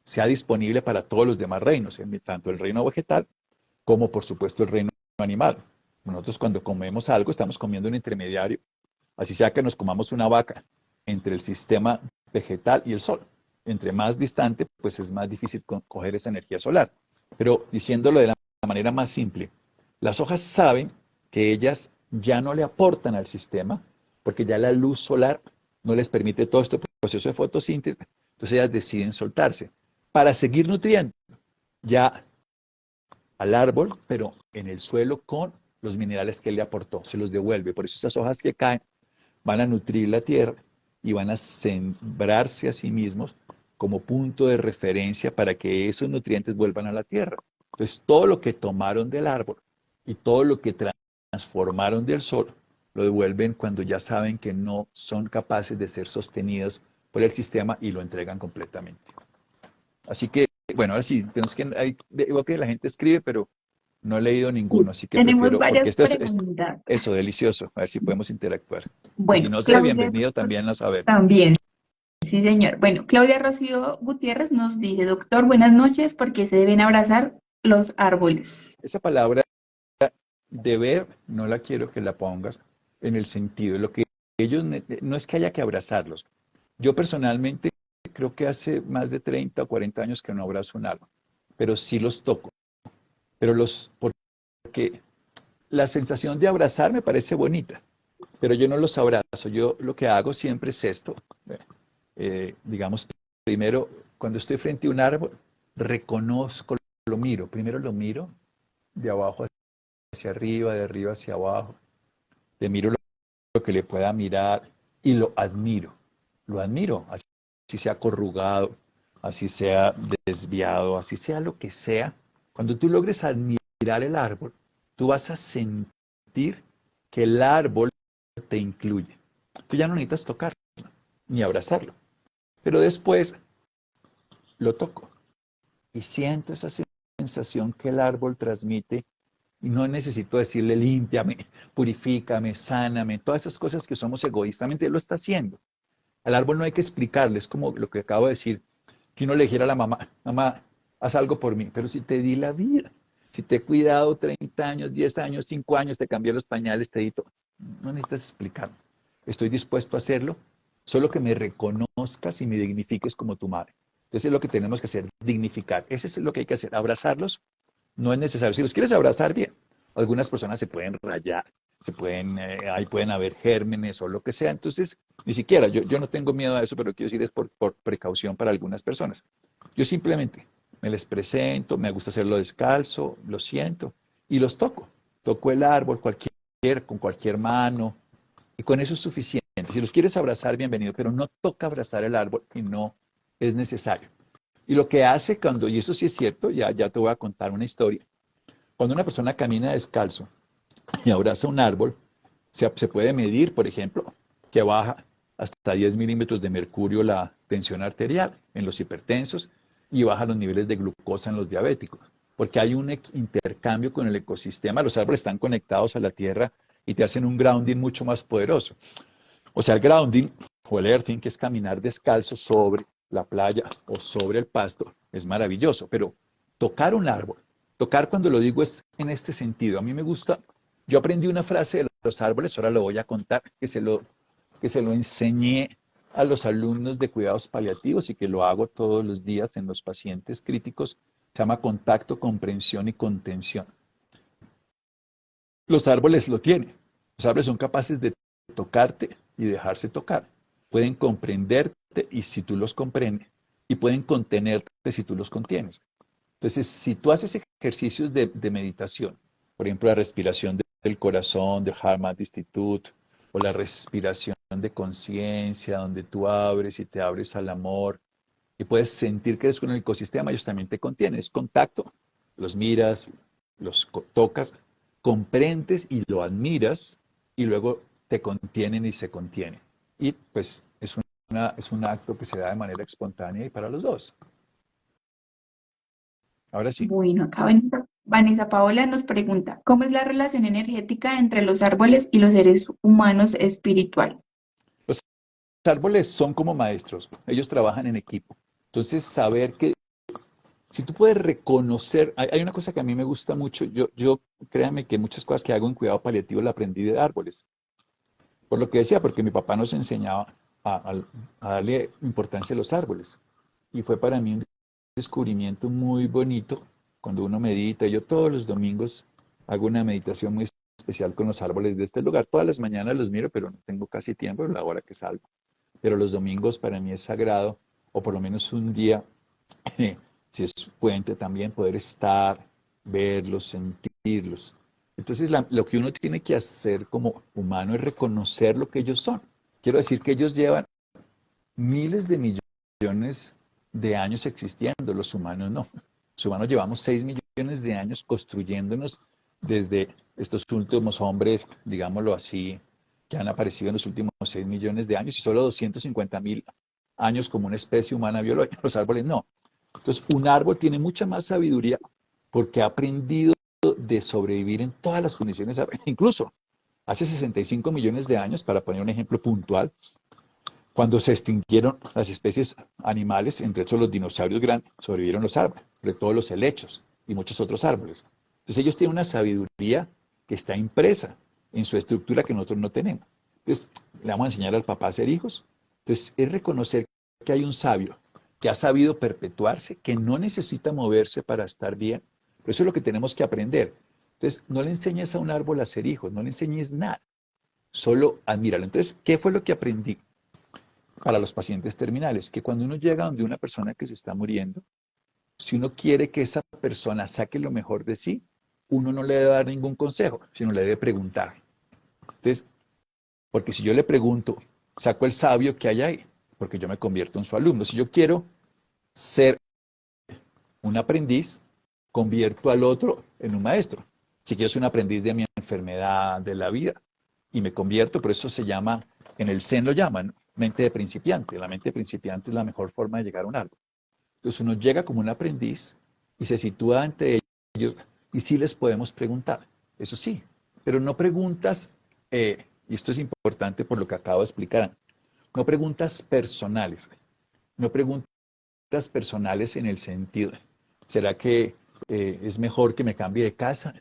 sea disponible para todos los demás reinos, tanto el reino vegetal como por supuesto el reino animal. Nosotros cuando comemos algo estamos comiendo un intermediario, así sea que nos comamos una vaca entre el sistema vegetal y el sol. Entre más distante, pues es más difícil coger esa energía solar. Pero diciéndolo de la manera más simple, las hojas saben que ellas ya no le aportan al sistema porque ya la luz solar no les permite todo este proceso de fotosíntesis, entonces ellas deciden soltarse para seguir nutriendo ya al árbol, pero en el suelo con los minerales que él le aportó, se los devuelve. Por eso esas hojas que caen van a nutrir la tierra y van a sembrarse a sí mismos como punto de referencia para que esos nutrientes vuelvan a la tierra. Entonces, todo lo que tomaron del árbol y todo lo que transformaron del sol, lo devuelven cuando ya saben que no son capaces de ser sostenidos por el sistema y lo entregan completamente. Así que, bueno, ahora sí, tenemos digo que la gente escribe, pero no he leído ninguno, sí, así que tenemos prefiero, porque varias esto es preguntas. eso, delicioso, a ver si podemos interactuar. Y si Bueno, no sé, Claudia bienvenido también a saber. también. Sí, señor. Bueno, Claudia Rocío Gutiérrez nos dice, doctor, buenas noches, ¿por qué se deben abrazar los árboles? Esa palabra deber no la quiero que la pongas en el sentido de lo que ellos, no es que haya que abrazarlos. Yo personalmente creo que hace más de 30 o 40 años que no abrazo un árbol, pero sí los toco. Pero porque la sensación de abrazar me parece bonita, pero yo no los abrazo. Yo lo que hago siempre es esto. Digamos, primero, cuando estoy frente a un árbol, reconozco, lo miro. Primero lo miro de abajo hacia arriba, de arriba hacia abajo. Le miro lo que le pueda mirar y lo admiro. Lo admiro, así sea corrugado, así sea desviado, así sea lo que sea, cuando tú logres admirar el árbol, tú vas a sentir que el árbol te incluye. Tú ya no necesitas tocarlo ni abrazarlo, pero después lo toco y siento esa sensación que el árbol transmite y no necesito decirle límpiame, purifícame, sáname, todas esas cosas que somos egoístamente, él lo está haciendo. Al árbol no hay que explicarle, es como lo que acabo de decir, que uno le dijera a la mamá, mamá, haz algo por mí, pero si te di la vida, si te he cuidado 30 años, 10 años, 5 años, te cambié los pañales, te di todo, no necesitas explicarme, estoy dispuesto a hacerlo, solo que me reconozcas y me dignifiques como tu madre. Entonces es lo que tenemos que hacer, dignificar, eso es lo que hay que hacer, abrazarlos, no es necesario, si los quieres abrazar bien, algunas personas se pueden rayar, ahí pueden haber gérmenes o lo que sea. Entonces, ni siquiera, yo no tengo miedo a eso, pero quiero decir es por precaución para algunas personas. Yo simplemente me les presento, me gusta hacerlo descalzo, lo siento y los toco. Toco el árbol con cualquier mano y con eso es suficiente. Si los quieres abrazar, bienvenido, pero no toca abrazar el árbol y no es necesario. Y lo que hace cuando, y eso sí es cierto, ya te voy a contar una historia, cuando una persona camina descalzo, y abraza un árbol, se puede medir, por ejemplo, que baja hasta 10 milímetros de mercurio la tensión arterial en los hipertensos y baja los niveles de glucosa en los diabéticos, porque hay un intercambio con el ecosistema, los árboles están conectados a la tierra y te hacen un grounding mucho más poderoso. O sea, el grounding o el earthing, que es caminar descalzo sobre la playa o sobre el pasto, es maravilloso, pero tocar un árbol, tocar cuando lo digo es en este sentido. A mí me gusta, yo aprendí una frase de los árboles, ahora lo voy a contar, que se lo enseñé a los alumnos de cuidados paliativos y que lo hago todos los días en los pacientes críticos. Se llama contacto, comprensión y contención. Los árboles lo tienen. Los árboles son capaces de tocarte y dejarse tocar. Pueden comprenderte y si tú los comprendes. Y pueden contenerte si tú los contienes. Entonces, si tú haces ejercicios de meditación, por ejemplo, la respiración del corazón, del HeartMath Institute, o la respiración de conciencia, donde tú abres y te abres al amor, y puedes sentir que eres con el ecosistema, ellos también te contienen. Es contacto, los miras, los tocas, comprendes y lo admiras, y luego te contienen y se contienen. Y pues es un acto que se da de manera espontánea y para los dos. Ahora sí. Bueno, acá Vanessa Paola nos pregunta, ¿cómo es la relación energética entre los árboles y los seres humanos espiritual? Los árboles son como maestros, ellos trabajan en equipo. Entonces, saber que si tú puedes reconocer, hay una cosa que a mí me gusta mucho, créanme que muchas cosas que hago en cuidado paliativo la aprendí de árboles. Por lo que decía, porque mi papá nos enseñaba a darle importancia a los árboles. Y fue para mí un descubrimiento muy bonito cuando uno medita. Yo todos los domingos hago una meditación muy especial con los árboles de este lugar. Todas las mañanas los miro, pero no tengo casi tiempo en la hora que salgo. Pero los domingos para mí es sagrado, o por lo menos un día, si es puente también, poder estar, verlos, sentirlos. Entonces, lo que uno tiene que hacer como humano es reconocer lo que ellos son. Quiero decir que ellos llevan miles de millones de años existiendo, los humanos no. Los humanos llevamos 6 millones de años construyéndonos desde estos últimos hombres, digámoslo así, que han aparecido en los últimos 6 millones de años y solo 250.000 años como una especie humana biológica. Los árboles no. Entonces, un árbol tiene mucha más sabiduría porque ha aprendido de sobrevivir en todas las condiciones, incluso hace 65 millones de años, para poner un ejemplo puntual, cuando se extinguieron las especies animales, entre esos los dinosaurios grandes, sobrevivieron los árboles, sobre todo los helechos y muchos otros árboles. Entonces ellos tienen una sabiduría que está impresa en su estructura que nosotros no tenemos. Entonces le vamos a enseñar al papá a ser hijos. Entonces es reconocer que hay un sabio que ha sabido perpetuarse, que no necesita moverse para estar bien. Pero eso es lo que tenemos que aprender. Entonces no le enseñes a un árbol a ser hijos, no le enseñes nada, solo admíralo. Entonces, ¿qué fue lo que aprendí para los pacientes terminales? Que cuando uno llega donde una persona que se está muriendo, si uno quiere que esa persona saque lo mejor de sí, uno no le debe dar ningún consejo, sino le debe preguntar. Entonces, porque si yo le pregunto, saco el sabio que hay ahí, porque yo me convierto en su alumno. Si yo quiero ser un aprendiz, convierto al otro en un maestro. Si yo soy un aprendiz de mi enfermedad, de la vida, y me convierto, por eso se llama, en el Zen lo llaman, mente de principiante. La mente de principiante es la mejor forma de llegar a un algo. Entonces uno llega como un aprendiz y se sitúa ante ellos y sí les podemos preguntar, eso sí, pero no preguntas, y esto es importante por lo que acabo de explicar, no preguntas personales, no preguntas personales en el sentido, ¿será que es mejor que me cambie de casa?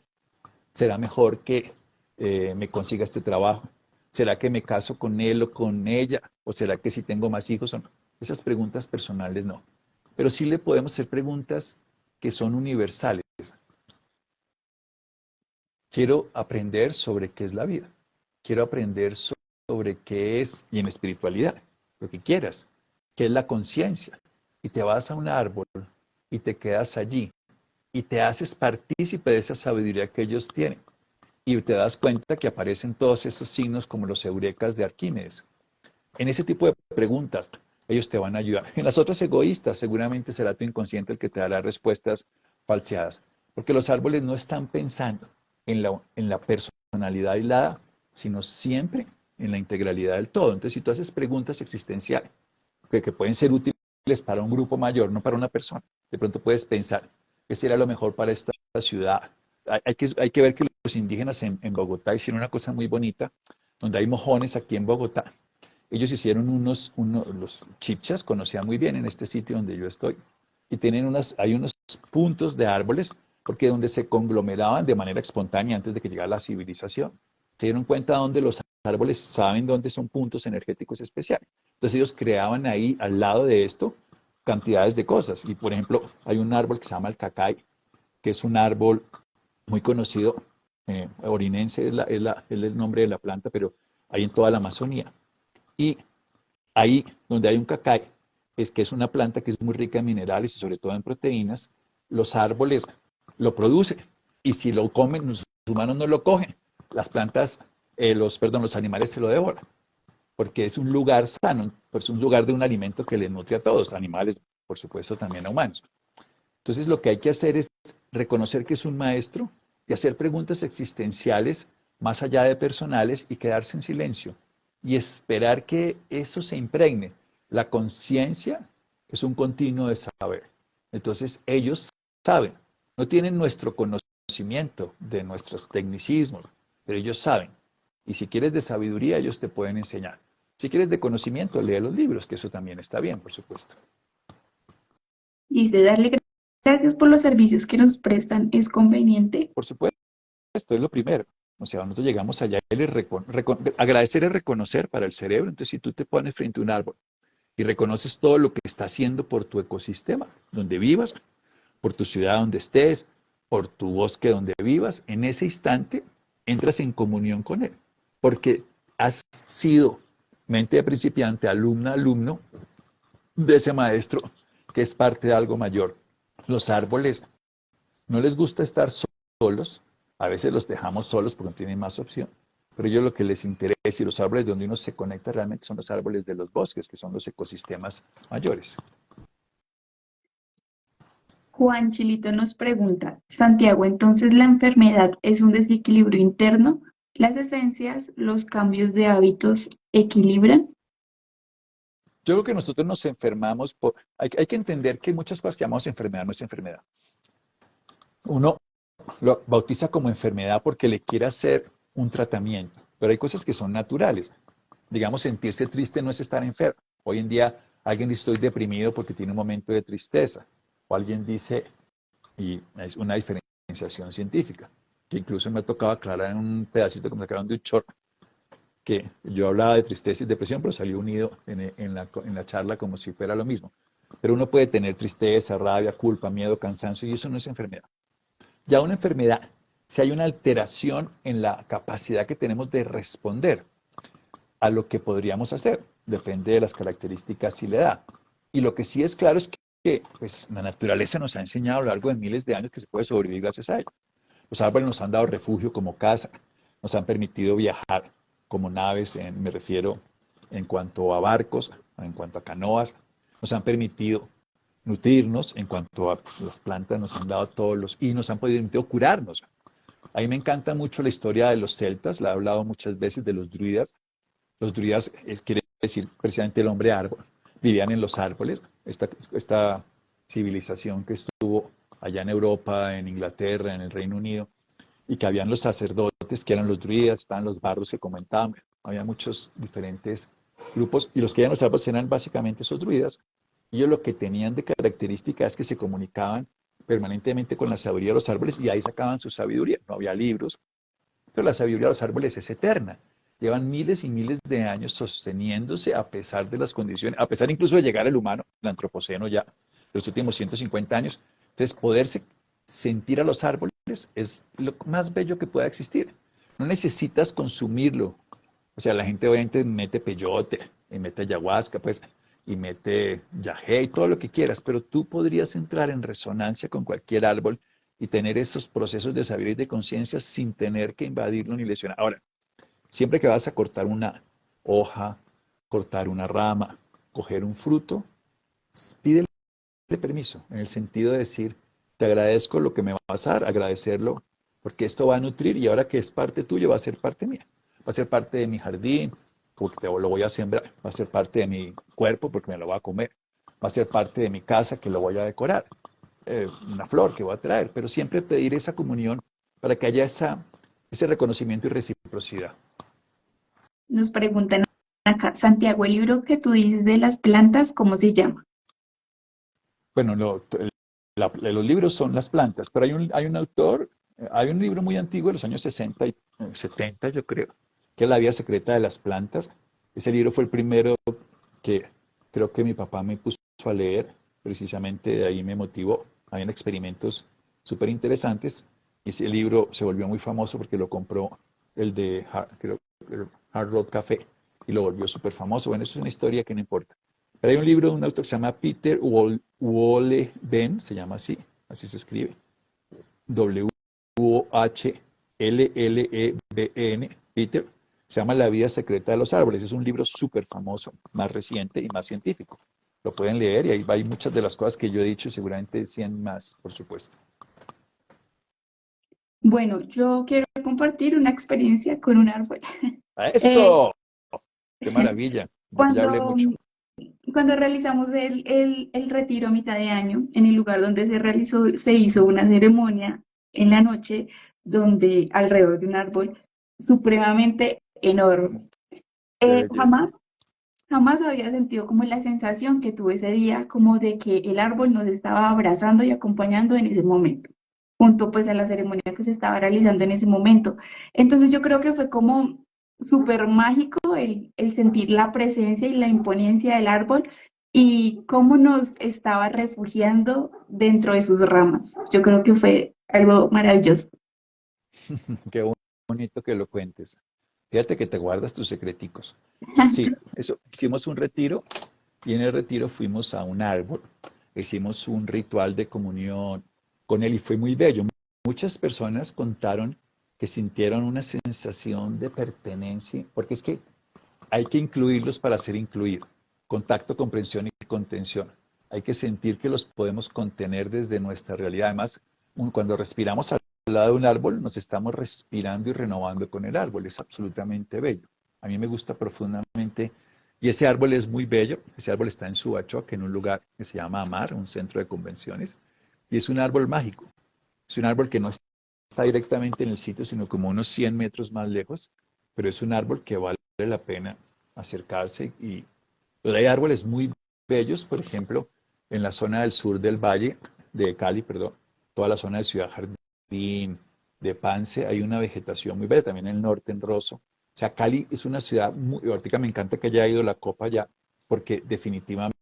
¿Será mejor que me consiga este trabajo? ¿Será que me caso con él o con ella? ¿O será que si tengo más hijos o no? Esas preguntas personales no. Pero sí le podemos hacer preguntas que son universales. Quiero aprender sobre qué es la vida. Quiero aprender sobre qué es, y en espiritualidad, lo que quieras, qué es la conciencia. Y te vas a un árbol y te quedas allí y te haces partícipe de esa sabiduría que ellos tienen. Y te das cuenta que aparecen todos esos signos como los eurekas de Arquímedes. En ese tipo de preguntas, ellos te van a ayudar. En las otras egoístas, seguramente será tu inconsciente el que te dará respuestas falseadas, porque los árboles no están pensando en la personalidad aislada, sino siempre en la integralidad del todo. Entonces, si tú haces preguntas existenciales, que pueden ser útiles para un grupo mayor, no para una persona, de pronto puedes pensar, ¿qué sería lo mejor para esta ciudad? Hay que ver que los indígenas en Bogotá hicieron una cosa muy bonita, donde hay mojones aquí en Bogotá. Ellos hicieron los chipchas, conocían muy bien en este sitio donde yo estoy, y hay unos puntos de árboles, porque donde se conglomeraban de manera espontánea antes de que llegara la civilización. Se dieron cuenta donde los árboles saben dónde son puntos energéticos especiales. Entonces ellos creaban ahí, al lado de esto, cantidades de cosas. Y por ejemplo, hay un árbol que se llama el cacay, que es un árbol muy conocido, orinense es el nombre de la planta, pero hay en toda la Amazonía. Y ahí donde hay un cacay, es que es una planta que es muy rica en minerales y sobre todo en proteínas, los árboles lo producen. Y si lo comen, los humanos no lo cogen. Las plantas, los animales se lo devoran. Porque es un lugar sano, pues es un lugar de un alimento que le nutre a todos, animales, por supuesto, también a humanos. Entonces lo que hay que hacer es reconocer que es un maestro y hacer preguntas existenciales más allá de personales y quedarse en silencio y esperar que eso se impregne. La conciencia es un continuo de saber. Entonces ellos saben, no tienen nuestro conocimiento de nuestros tecnicismos, pero ellos saben. Y si quieres de sabiduría, ellos te pueden enseñar. Si quieres de conocimiento, lee los libros, que eso también está bien, por supuesto. Dice, darle gracias por los servicios que nos prestan es conveniente. Por supuesto. Esto es lo primero. O sea, nosotros llegamos allá y agradecer es reconocer para el cerebro. Entonces, si tú te pones frente a un árbol y reconoces todo lo que está haciendo por tu ecosistema, donde vivas, por tu ciudad donde estés, por tu bosque donde vivas, en ese instante entras en comunión con él. Porque has sido mente de principiante, alumna, alumno de ese maestro que es parte de algo mayor. Los árboles no les gusta estar solos, a veces los dejamos solos porque no tienen más opción, pero ellos lo que les interesa y los árboles donde uno se conecta realmente son los árboles de los bosques, que son los ecosistemas mayores. Juan Chilito nos pregunta, Santiago, entonces la enfermedad es un desequilibrio interno, las esencias, los cambios de hábitos equilibran. Yo creo que nosotros nos enfermamos hay que entender que muchas cosas que llamamos enfermedad no es enfermedad. Uno lo bautiza como enfermedad porque le quiere hacer un tratamiento, pero hay cosas que son naturales. Digamos, sentirse triste no es estar enfermo. Hoy en día alguien dice estoy deprimido porque tiene un momento de tristeza. O alguien dice, y es una diferenciación científica, que incluso me ha tocado aclarar en un pedacito que me sacaron de un short, que yo hablaba de tristeza y depresión, pero salió unido en la charla como si fuera lo mismo. Pero uno puede tener tristeza, rabia, culpa, miedo, cansancio, y eso no es enfermedad. Ya una enfermedad, si hay una alteración en la capacidad que tenemos de responder a lo que podríamos hacer, depende de las características y la edad. Y lo que sí es claro es que pues, la naturaleza nos ha enseñado a lo largo de miles de años que se puede sobrevivir gracias a ello. Los árboles nos han dado refugio como casa, nos han permitido viajar como naves, me refiero en cuanto a barcos, en cuanto a canoas, nos han permitido nutrirnos, en cuanto a pues, las plantas nos han dado todos los, y nos han podido curarnos. A mí me encanta mucho la historia de los celtas, la he hablado muchas veces de los druidas. Los druidas quiere decir precisamente el hombre árbol. Vivían en los árboles. Esta civilización que estuvo allá en Europa, en Inglaterra, en el Reino Unido, y que habían los sacerdotes, que eran los druidas, estaban los bardos que comentaban. Había muchos diferentes grupos, y los que eran los árboles eran básicamente esos druidas. Ellos lo que tenían de característica es que se comunicaban permanentemente con la sabiduría de los árboles y ahí sacaban su sabiduría. No había libros, pero la sabiduría de los árboles es eterna. Llevan miles y miles de años sosteniéndose a pesar de las condiciones, a pesar incluso de llegar el humano, el antropoceno ya, los últimos 150 años. Entonces, poderse sentir a los árboles es lo más bello que pueda existir. No necesitas consumirlo. O sea, la gente obviamente mete peyote, y mete ayahuasca, pues, y mete yagé y todo lo que quieras, pero tú podrías entrar en resonancia con cualquier árbol y tener esos procesos de sabiduría y de conciencia sin tener que invadirlo ni lesionar. Ahora, siempre que vas a cortar una hoja, cortar una rama, coger un fruto, pídele permiso, en el sentido de decir, te agradezco lo que me vas a dar, agradecerlo, porque esto va a nutrir y ahora que es parte tuya, va a ser parte mía, va a ser parte de mi jardín, porque lo voy a sembrar, va a ser parte de mi cuerpo, porque me lo voy a comer, va a ser parte de mi casa, que lo voy a decorar, una flor que voy a traer, pero siempre pedir esa comunión para que haya ese reconocimiento y reciprocidad. Nos preguntan acá, Santiago, el libro que tú dices de las plantas, ¿cómo se llama? Bueno, los libros son las plantas, pero hay un autor, hay un libro muy antiguo de los años 60 y 70, yo creo, que es La vida secreta de las plantas. Ese libro fue el primero que creo que mi papá me puso a leer, precisamente de ahí me motivó. Habían experimentos súper interesantes y ese libro se volvió muy famoso porque lo compró el de creo, Hard Rock Café y lo volvió súper famoso. Bueno, eso es una historia que no importa. Pero hay un libro de un autor que se llama Peter Wohlleben, se llama así, así se escribe, Wohlleben, Peter, se llama La vida secreta de los árboles. Es un libro súper famoso, más reciente y más científico. Lo pueden leer y ahí hay muchas de las cosas que yo he dicho y seguramente 100 más, por supuesto. Bueno, yo quiero compartir una experiencia con un árbol. Eh, ¡Eso! ¡Qué maravilla! Yo ya hablé cuando, mucho. cuando realizamos el retiro a mitad de año, en el lugar donde se hizo una ceremonia en la noche, donde alrededor de un árbol supremamente enorme. ¡Qué belleza! Jamás, jamás había sentido como la sensación que tuve ese día, como de que el árbol nos estaba abrazando y acompañando en ese momento, junto pues a la ceremonia que se estaba realizando en ese momento. Entonces yo creo que fue como súper mágico el sentir la presencia y la imponencia del árbol y cómo nos estaba refugiando dentro de sus ramas. Yo creo que fue algo maravilloso. ¡Qué bonito que lo cuentes! Fíjate que te guardas tus secreticos. Sí, eso, hicimos un retiro y en el retiro fuimos a un árbol, hicimos un ritual de comunión con él y fue muy bello. Muchas personas contaron que sintieron una sensación de pertenencia, porque es que hay que incluirlos para ser incluido. Contacto, comprensión y contención. Hay que sentir que los podemos contener desde nuestra realidad. Además, cuando respiramos al lado de un árbol, nos estamos respirando y renovando con el árbol. Es absolutamente bello. A mí me gusta profundamente. Y ese árbol es muy bello. Ese árbol está en Subachoque, en un lugar que se llama Amar, un centro de convenciones. Y es un árbol mágico. Es un árbol que no está directamente en el sitio, sino como unos 100 metros más lejos. Pero es un árbol que vale la pena acercarse. Y pues, hay árboles muy bellos, por ejemplo, en la zona del sur del valle de Cali, perdón, toda la zona de Ciudad Jardín, de Pance, hay una vegetación muy bella, también en el norte, en Rosso. O sea, Cali es una ciudad muy, ahorita me encanta que haya ido la copa allá, porque definitivamente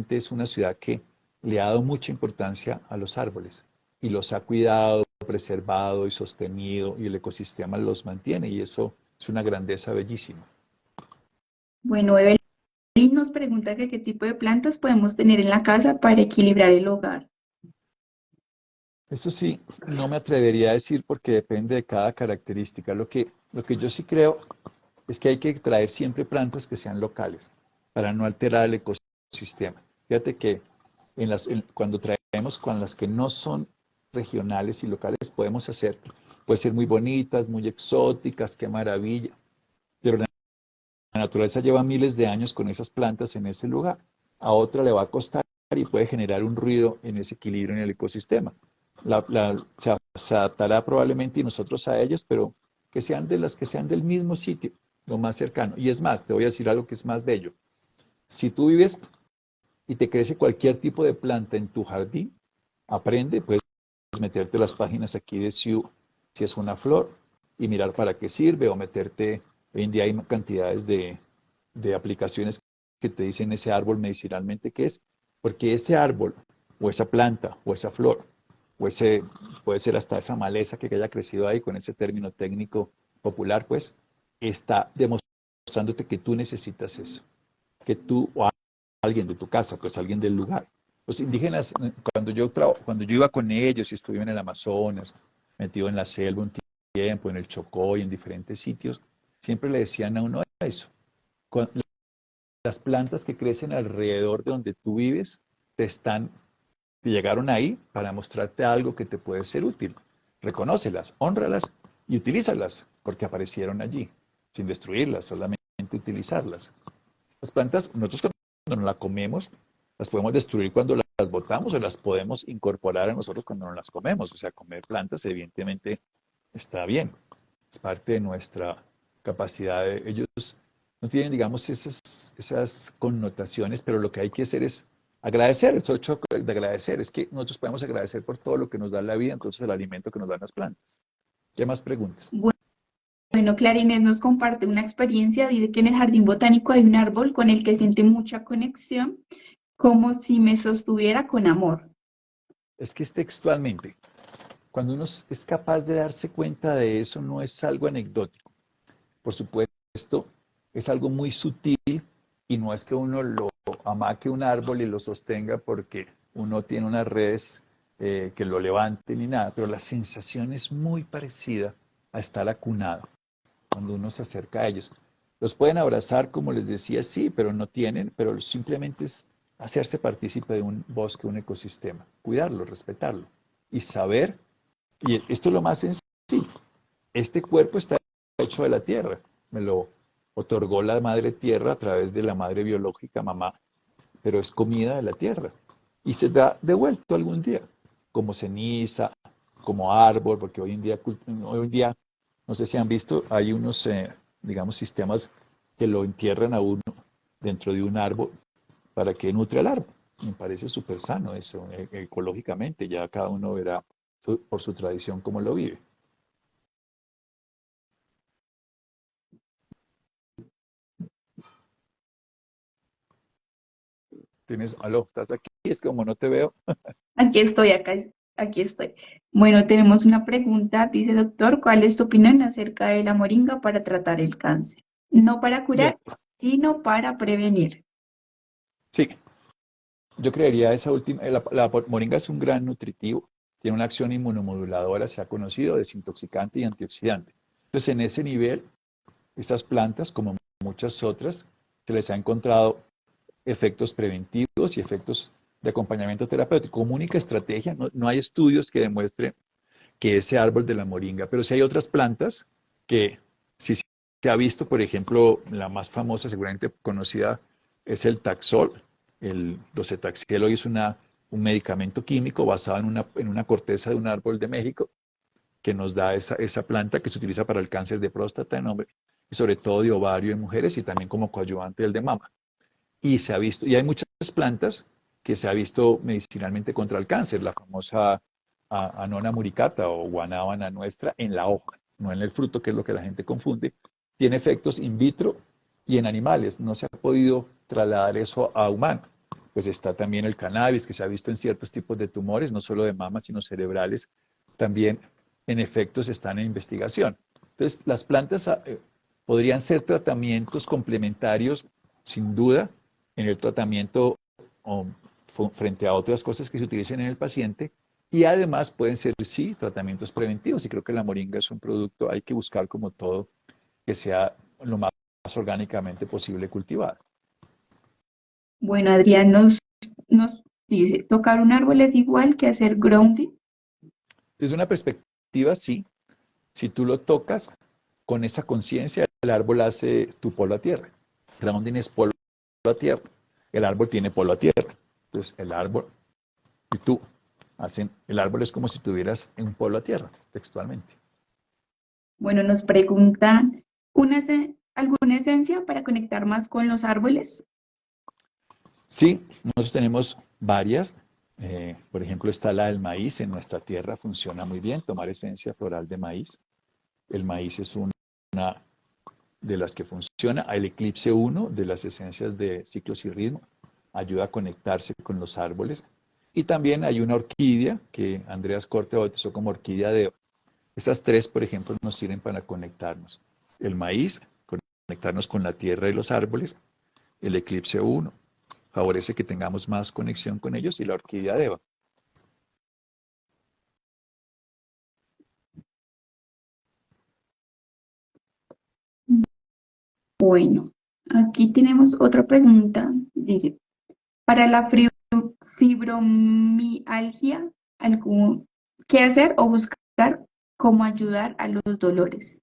es una ciudad que le ha dado mucha importancia a los árboles y los ha cuidado, preservado y sostenido y el ecosistema los mantiene y eso es una grandeza bellísima. Bueno, Evelyn nos pregunta que qué tipo de plantas podemos tener en la casa para equilibrar el hogar. Eso sí, no me atrevería a decir porque depende de cada característica. Lo que yo sí creo es que hay que traer siempre plantas que sean locales para no alterar el ecosistema. Fíjate que cuando traemos con las que no son regionales y locales, podemos hacer, pueden ser muy bonitas, muy exóticas, qué maravilla, pero la naturaleza lleva miles de años con esas plantas en ese lugar. A otra le va a costar y puede generar un ruido en ese equilibrio en el ecosistema. Se adaptará probablemente y nosotros a ellas, pero que sean de las que sean del mismo sitio, lo más cercano. Y es más, te voy a decir algo que es más bello. Si tú vives y te crece cualquier tipo de planta en tu jardín, aprende, puedes meterte las páginas aquí de Siu, si es una flor, y mirar para qué sirve, o meterte, hoy en día hay cantidades de aplicaciones que te dicen ese árbol medicinalmente qué es, porque ese árbol, o esa planta, o esa flor, o ese, puede ser hasta esa maleza que haya crecido ahí con ese término técnico popular, pues, está demostrándote que tú necesitas eso, que tú o alguien de tu casa, pues alguien del lugar. Los indígenas, cuando yo iba con ellos y estuve en el Amazonas, metido en la selva un tiempo, en el Chocó y en diferentes sitios, siempre le decían a uno eso. Las plantas que crecen alrededor de donde tú vives te llegaron ahí para mostrarte algo que te puede ser útil. Reconócelas, hónralas y utilízalas, porque aparecieron allí, sin destruirlas, solamente utilizarlas. Las plantas, nosotros cuando nos las comemos, las podemos destruir cuando las botamos o las podemos incorporar a nosotros cuando no las comemos. O sea, comer plantas evidentemente está bien. Es parte de nuestra capacidad. Ellos no tienen, digamos, esas connotaciones, pero lo que hay que hacer es agradecer. El solo hecho de agradecer es que nosotros podemos agradecer por todo lo que nos da la vida, entonces el alimento que nos dan las plantas. ¿Qué más preguntas? Bueno, Clara Inés nos comparte una experiencia, dice que en el jardín botánico hay un árbol con el que siente mucha conexión, como si me sostuviera con amor. Es que es textualmente. Cuando uno es capaz de darse cuenta de eso, no es algo anecdótico. Por supuesto, es algo muy sutil y no es que uno lo amaque un árbol y lo sostenga porque uno tiene unas redes que lo levanten ni nada, pero la sensación es muy parecida a estar acunado cuando uno se acerca a ellos. Los pueden abrazar, como les decía, sí, pero no tienen, pero simplemente es hacerse partícipe de un bosque, un ecosistema, cuidarlo, respetarlo y saber, y esto es lo más sencillo, este cuerpo está hecho de la tierra, me lo otorgó la madre tierra a través de la madre biológica, mamá, pero es comida de la tierra y se da devuelto algún día, como ceniza, como árbol, porque hoy en día no sé si han visto, hay unos, digamos, sistemas que lo entierran a uno dentro de un árbol para que nutre al árbol. Me parece súper sano eso, ecológicamente, ya cada uno verá por su tradición cómo lo vive. Tienes, aló, ¿estás aquí? Es como no te veo. Aquí estoy, aquí estoy. Bueno, tenemos una pregunta. Dice, doctor, ¿cuál es tu opinión acerca de la moringa para tratar el cáncer? No para Bien, curar, sino para prevenir. sí, yo creería esa última, la moringa es un gran nutritivo, tiene una acción inmunomoduladora, se ha conocido, desintoxicante y antioxidante. Entonces, en ese nivel, estas plantas, como muchas otras, se les ha encontrado efectos preventivos y efectos de acompañamiento terapéutico. Como única estrategia, no hay estudios que demuestren que ese árbol de la moringa, pero sí hay otras plantas que sí se ha visto, por ejemplo, la más famosa, seguramente conocida, es el Taxol. El docetaxel hoy es un medicamento químico basado en una corteza de un árbol de México que nos da esa planta que se utiliza para el cáncer de próstata en hombres y sobre todo de ovario en mujeres y también como coadyuvante del de mama. Y se ha visto, y hay muchas plantas que se ha visto medicinalmente contra el cáncer, la famosa Anona muricata o guanábana nuestra en la hoja, no en el fruto, que es lo que la gente confunde, tiene efectos in vitro y en animales. No se ha podido trasladar eso a humanos. Pues está también el cannabis, que se ha visto en ciertos tipos de tumores, no solo de mama, sino cerebrales, también en efectos están en investigación. Entonces, las plantas podrían ser tratamientos complementarios, sin duda, en el tratamiento o, frente a otras cosas que se utilicen en el paciente y además pueden ser, sí, tratamientos preventivos y creo que la moringa es un producto, hay que buscar como todo que sea lo más orgánicamente posible cultivado. Bueno, Adrián nos Dice, tocar un árbol es igual que hacer grounding. Desde una perspectiva, sí. Si tú lo tocas con esa conciencia, el árbol hace tu polo a tierra. Grounding es polo a tierra. El árbol tiene polo a tierra. Entonces, el árbol y tú hacen, el árbol es como si tuvieras un polo a tierra, textualmente. Bueno, nos preguntan, ¿alguna esencia para conectar más con los árboles? Sí, nosotros tenemos varias. Por ejemplo, está la del maíz. En nuestra tierra funciona muy bien tomar esencia floral de maíz. El maíz es una de las que funciona. El eclipse uno de las esencias de ciclos y ritmo ayuda a conectarse con los árboles. Y también hay una orquídea que Andreas Corte bautizó como orquídea de oro. Estas tres, por ejemplo, nos sirven para conectarnos. El maíz, conectarnos con la tierra y los árboles. El eclipse uno favorece que tengamos más conexión con ellos, y la orquídea de Eva. Bueno, aquí tenemos otra pregunta. Dice, para la fibromialgia, ¿qué hacer o buscar cómo ayudar a los dolores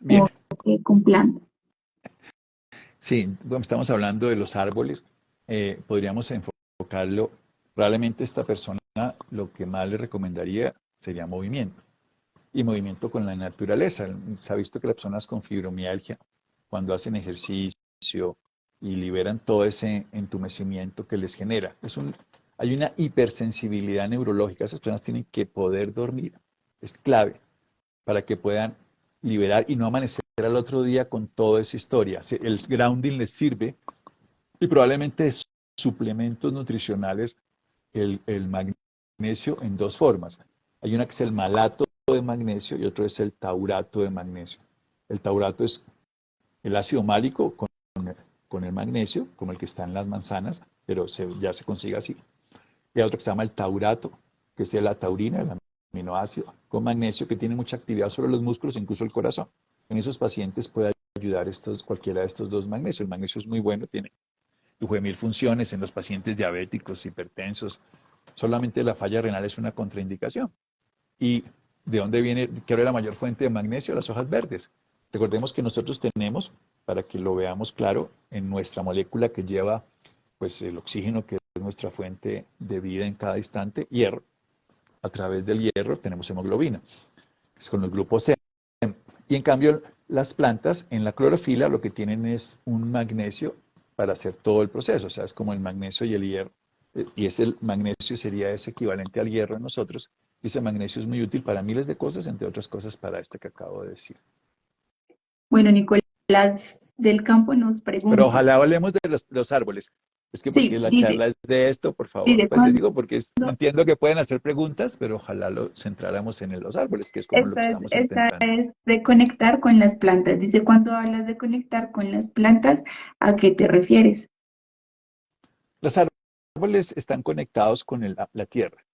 Bien, con plantas? sí, bueno, estamos hablando de los árboles. Podríamos enfocarlo. Probablemente esta persona lo que más le recomendaría sería movimiento. Y movimiento con la naturaleza. Se ha visto que las personas con fibromialgia, cuando hacen ejercicio y liberan todo ese entumecimiento que les genera, hay una hipersensibilidad neurológica. Esas personas tienen que poder dormir. Es clave para que puedan liberar y no amanecer al otro día con toda esa historia. El grounding les sirve, y probablemente de suplementos nutricionales, el magnesio en dos formas. Hay una que es el malato de magnesio y otro es el taurato de magnesio. El taurato es el ácido málico con el magnesio, como el que está en las manzanas, pero ya se consigue así. Y hay otro que se llama el taurato, que es la taurina, el aminoácido, con magnesio, que tiene mucha actividad sobre los músculos, incluso el corazón. En esos pacientes puede ayudar cualquiera de estos dos magnesios. El magnesio es muy bueno, tiene mil funciones en los pacientes diabéticos, hipertensos. Solamente la falla renal es una contraindicación. ¿Y de dónde viene? ¿Qué es la mayor fuente de magnesio? Las hojas verdes. Recordemos que nosotros tenemos, para que lo veamos claro, en nuestra molécula que lleva pues, el oxígeno, que es nuestra fuente de vida en cada instante, hierro. A través del hierro tenemos hemoglobina, es con los grupos C. Y en cambio, las plantas en la clorofila lo que tienen es un magnesio para hacer todo el proceso. O sea, es como el magnesio y el hierro. Y el magnesio sería ese equivalente al hierro en nosotros. Y ese magnesio es muy útil para miles de cosas, entre otras cosas para este que acabo de decir. Bueno, Nicolás del Campo nos Pero pregunta, ojalá hablemos de los árboles. Es que porque sí, la charla es de esto, por favor. dice, Pues les ¿cuándo digo, porque entiendo que pueden hacer preguntas, pero ojalá lo centráramos en los árboles, que es como lo que estamos esta intentando. es de conectar con las plantas? Dice, cuando hablas de conectar con las plantas, ¿a qué te refieres? Los árboles están conectados con la tierra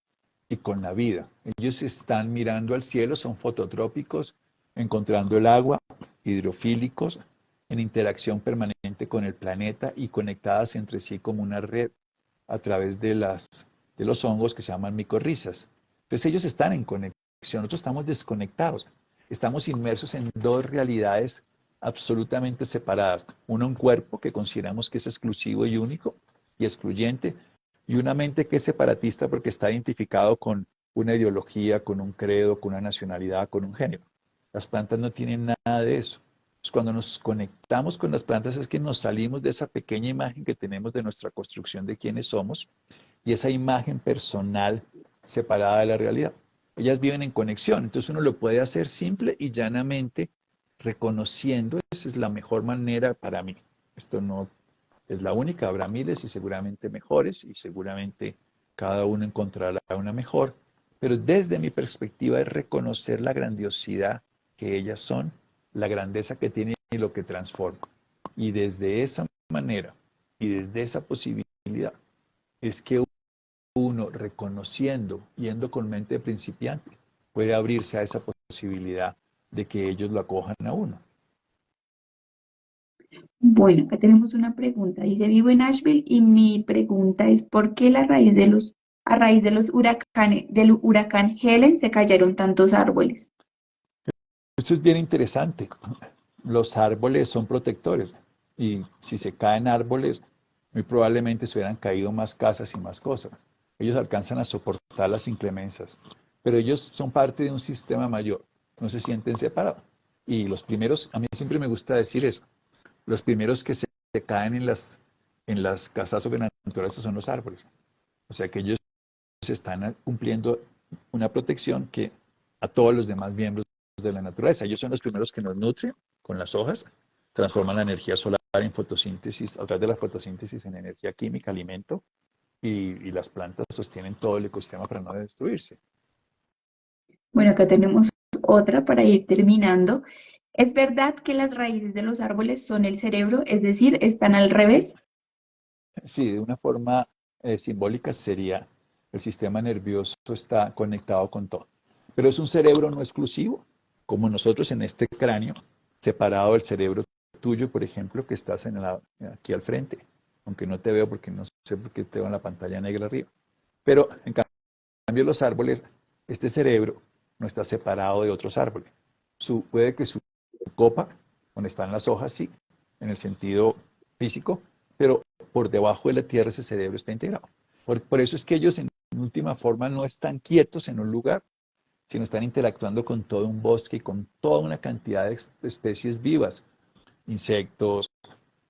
y con la vida. Ellos están mirando al cielo, son fototrópicos, encontrando el agua, hidrofílicos, en interacción permanente con el planeta y conectadas entre sí como una red a través de los hongos que se llaman micorrizas. Entonces ellos están en conexión, nosotros estamos desconectados, estamos inmersos en dos realidades absolutamente separadas. Una, un cuerpo que consideramos que es exclusivo y único y excluyente, y una mente que es separatista porque está identificado con una ideología, con un credo, con una nacionalidad, con un género. Las plantas no tienen nada de eso. Entonces, cuando nos conectamos con las plantas es que nos salimos de esa pequeña imagen que tenemos de nuestra construcción de quiénes somos y esa imagen personal separada de la realidad. Ellas viven en conexión, entonces uno lo puede hacer simple y llanamente reconociendo. Esa es la mejor manera para mí. Esto no es la única, habrá miles y seguramente mejores, y seguramente cada uno encontrará una mejor, pero desde mi perspectiva es reconocer la grandiosidad que ellas son, la grandeza que tienen y lo que transforma. Y desde esa manera y desde esa posibilidad es que uno, reconociendo, yendo con mente de principiante, puede abrirse a esa posibilidad de que ellos lo acojan a uno. Bueno, acá tenemos una pregunta. Dice, vivo en Asheville y mi pregunta es, ¿por qué a raíz de los huracanes, del huracán Helen se cayeron tantos árboles? Esto es bien interesante. Los árboles son protectores y si se caen árboles, muy probablemente se hubieran caído más casas y más cosas. Ellos alcanzan a soportar las inclemencias, pero ellos son parte de un sistema mayor, no se sienten separados. Y los primeros, a mí siempre me gusta decir eso, los primeros que se caen en las casas sobrenaturales son los árboles. O sea que ellos están cumpliendo una protección que a todos los demás miembros de la naturaleza. Ellos son los primeros que nos nutren con las hojas, transforman la energía solar en fotosíntesis, a través de la fotosíntesis en energía química, alimento, y las plantas sostienen todo el ecosistema para no destruirse. Bueno, acá tenemos otra para ir terminando. ¿Es verdad que las raíces de los árboles son el cerebro, es decir, están al revés? Sí, de una forma simbólica sería el sistema nervioso está conectado con todo. Pero es un cerebro no exclusivo, como nosotros en este cráneo, separado del cerebro tuyo, por ejemplo, que estás aquí al frente, aunque no te veo porque no sé por qué te veo en la pantalla negra arriba. Pero en cambio los árboles, este cerebro no está separado de otros árboles. Puede que su copa, donde están las hojas, sí, en el sentido físico, pero por debajo de la tierra ese cerebro está integrado. Por eso es que ellos en última forma no están quietos en un lugar, sino están interactuando con todo un bosque y con toda una cantidad de especies vivas, insectos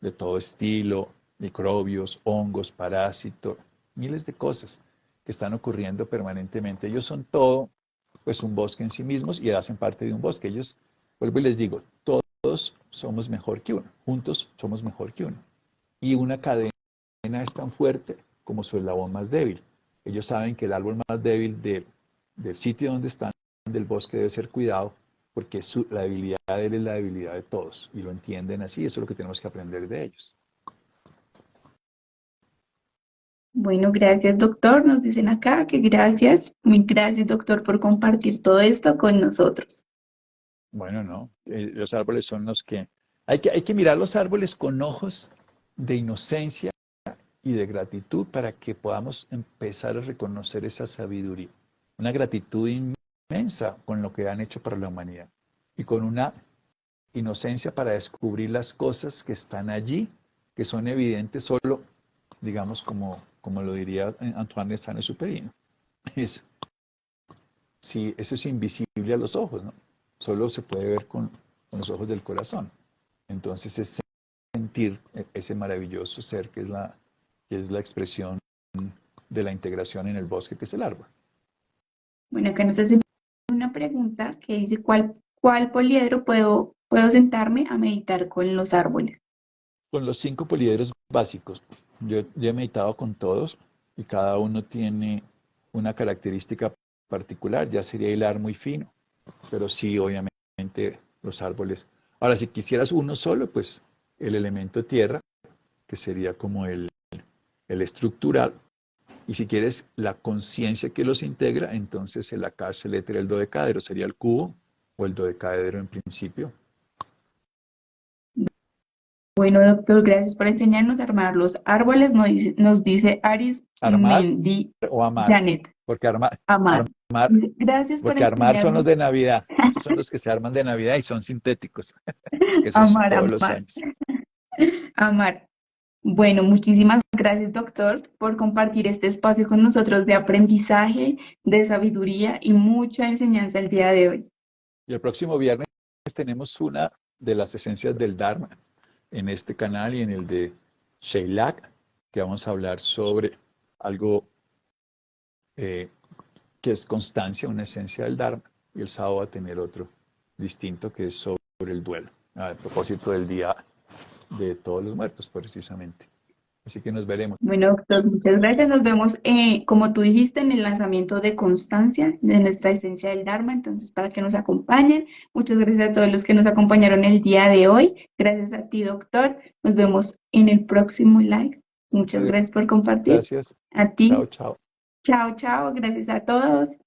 de todo estilo, microbios, hongos, parásitos, miles de cosas que están ocurriendo permanentemente. Ellos son todo, pues un bosque en sí mismos y hacen parte de un bosque. Ellos, vuelvo y les digo, todos somos mejor que uno, juntos somos mejor que uno. Y una cadena es tan fuerte como su eslabón más débil. Ellos saben que el árbol más débil del sitio donde están, del bosque, debe ser cuidado porque la debilidad de él es la debilidad de todos y lo entienden así, eso es lo que tenemos que aprender de ellos. Bueno, gracias, doctor. Nos dicen acá que gracias. Muy gracias, doctor, por compartir todo esto con nosotros. Bueno, no, los árboles son los que... hay que mirar los árboles con ojos de inocencia y de gratitud para que podamos empezar a reconocer esa sabiduría. Una gratitud inmensa con lo que han hecho para la humanidad y con una inocencia para descubrir las cosas que están allí, que son evidentes solo, digamos, como lo diría Antoine de Saint-Exupéry. Es, sí, eso es invisible a los ojos, ¿no? Solo se puede ver con los ojos del corazón. Entonces es sentir ese maravilloso ser que es la expresión de la integración en el bosque, que es el árbol. Bueno, acá nos hacen una pregunta que dice, ¿cuál poliedro puedo sentarme a meditar con los árboles? Con los 5 poliedros básicos, yo he meditado con todos y cada uno tiene una característica particular, ya sería hilar muy fino, pero sí, obviamente, los árboles. Ahora, si quisieras uno solo, pues el elemento tierra, que sería como el estructural, y si quieres la conciencia que los integra, entonces el Akash, el éter, el dodecaedro, sería el cubo o el dodecaedro en principio. Bueno, doctor, gracias por enseñarnos a armar los árboles, nos dice Aris Armar Mendy o amar, Janet, porque Amar. armar, Dice, gracias por porque armar son los enseñarnos de Navidad, esos son los que se arman de Navidad y son sintéticos, que eso es amar, todos los amar, años. amar. Bueno, muchísimas gracias, doctor, por compartir este espacio con nosotros de aprendizaje, de sabiduría y mucha enseñanza el día de hoy. Y el próximo viernes tenemos una de las esencias del Dharma en este canal y en el de Sheilak, que vamos a hablar sobre algo eh, que es constancia, una esencia del Dharma, y el sábado va a tener otro distinto que es sobre el duelo, a propósito del Día de Todos los Muertos, precisamente. Así que nos veremos. Bueno, doctor, muchas gracias. Nos vemos, como tú dijiste, en el lanzamiento de Constancia de nuestra esencia del Dharma. Entonces, para que nos acompañen, muchas gracias a todos los que nos acompañaron el día de hoy. Gracias a ti, doctor. Nos vemos en el próximo live. Muchas Muchas gracias por compartir. gracias. A Chao, ti. chao. Chao, chao. Gracias a todos.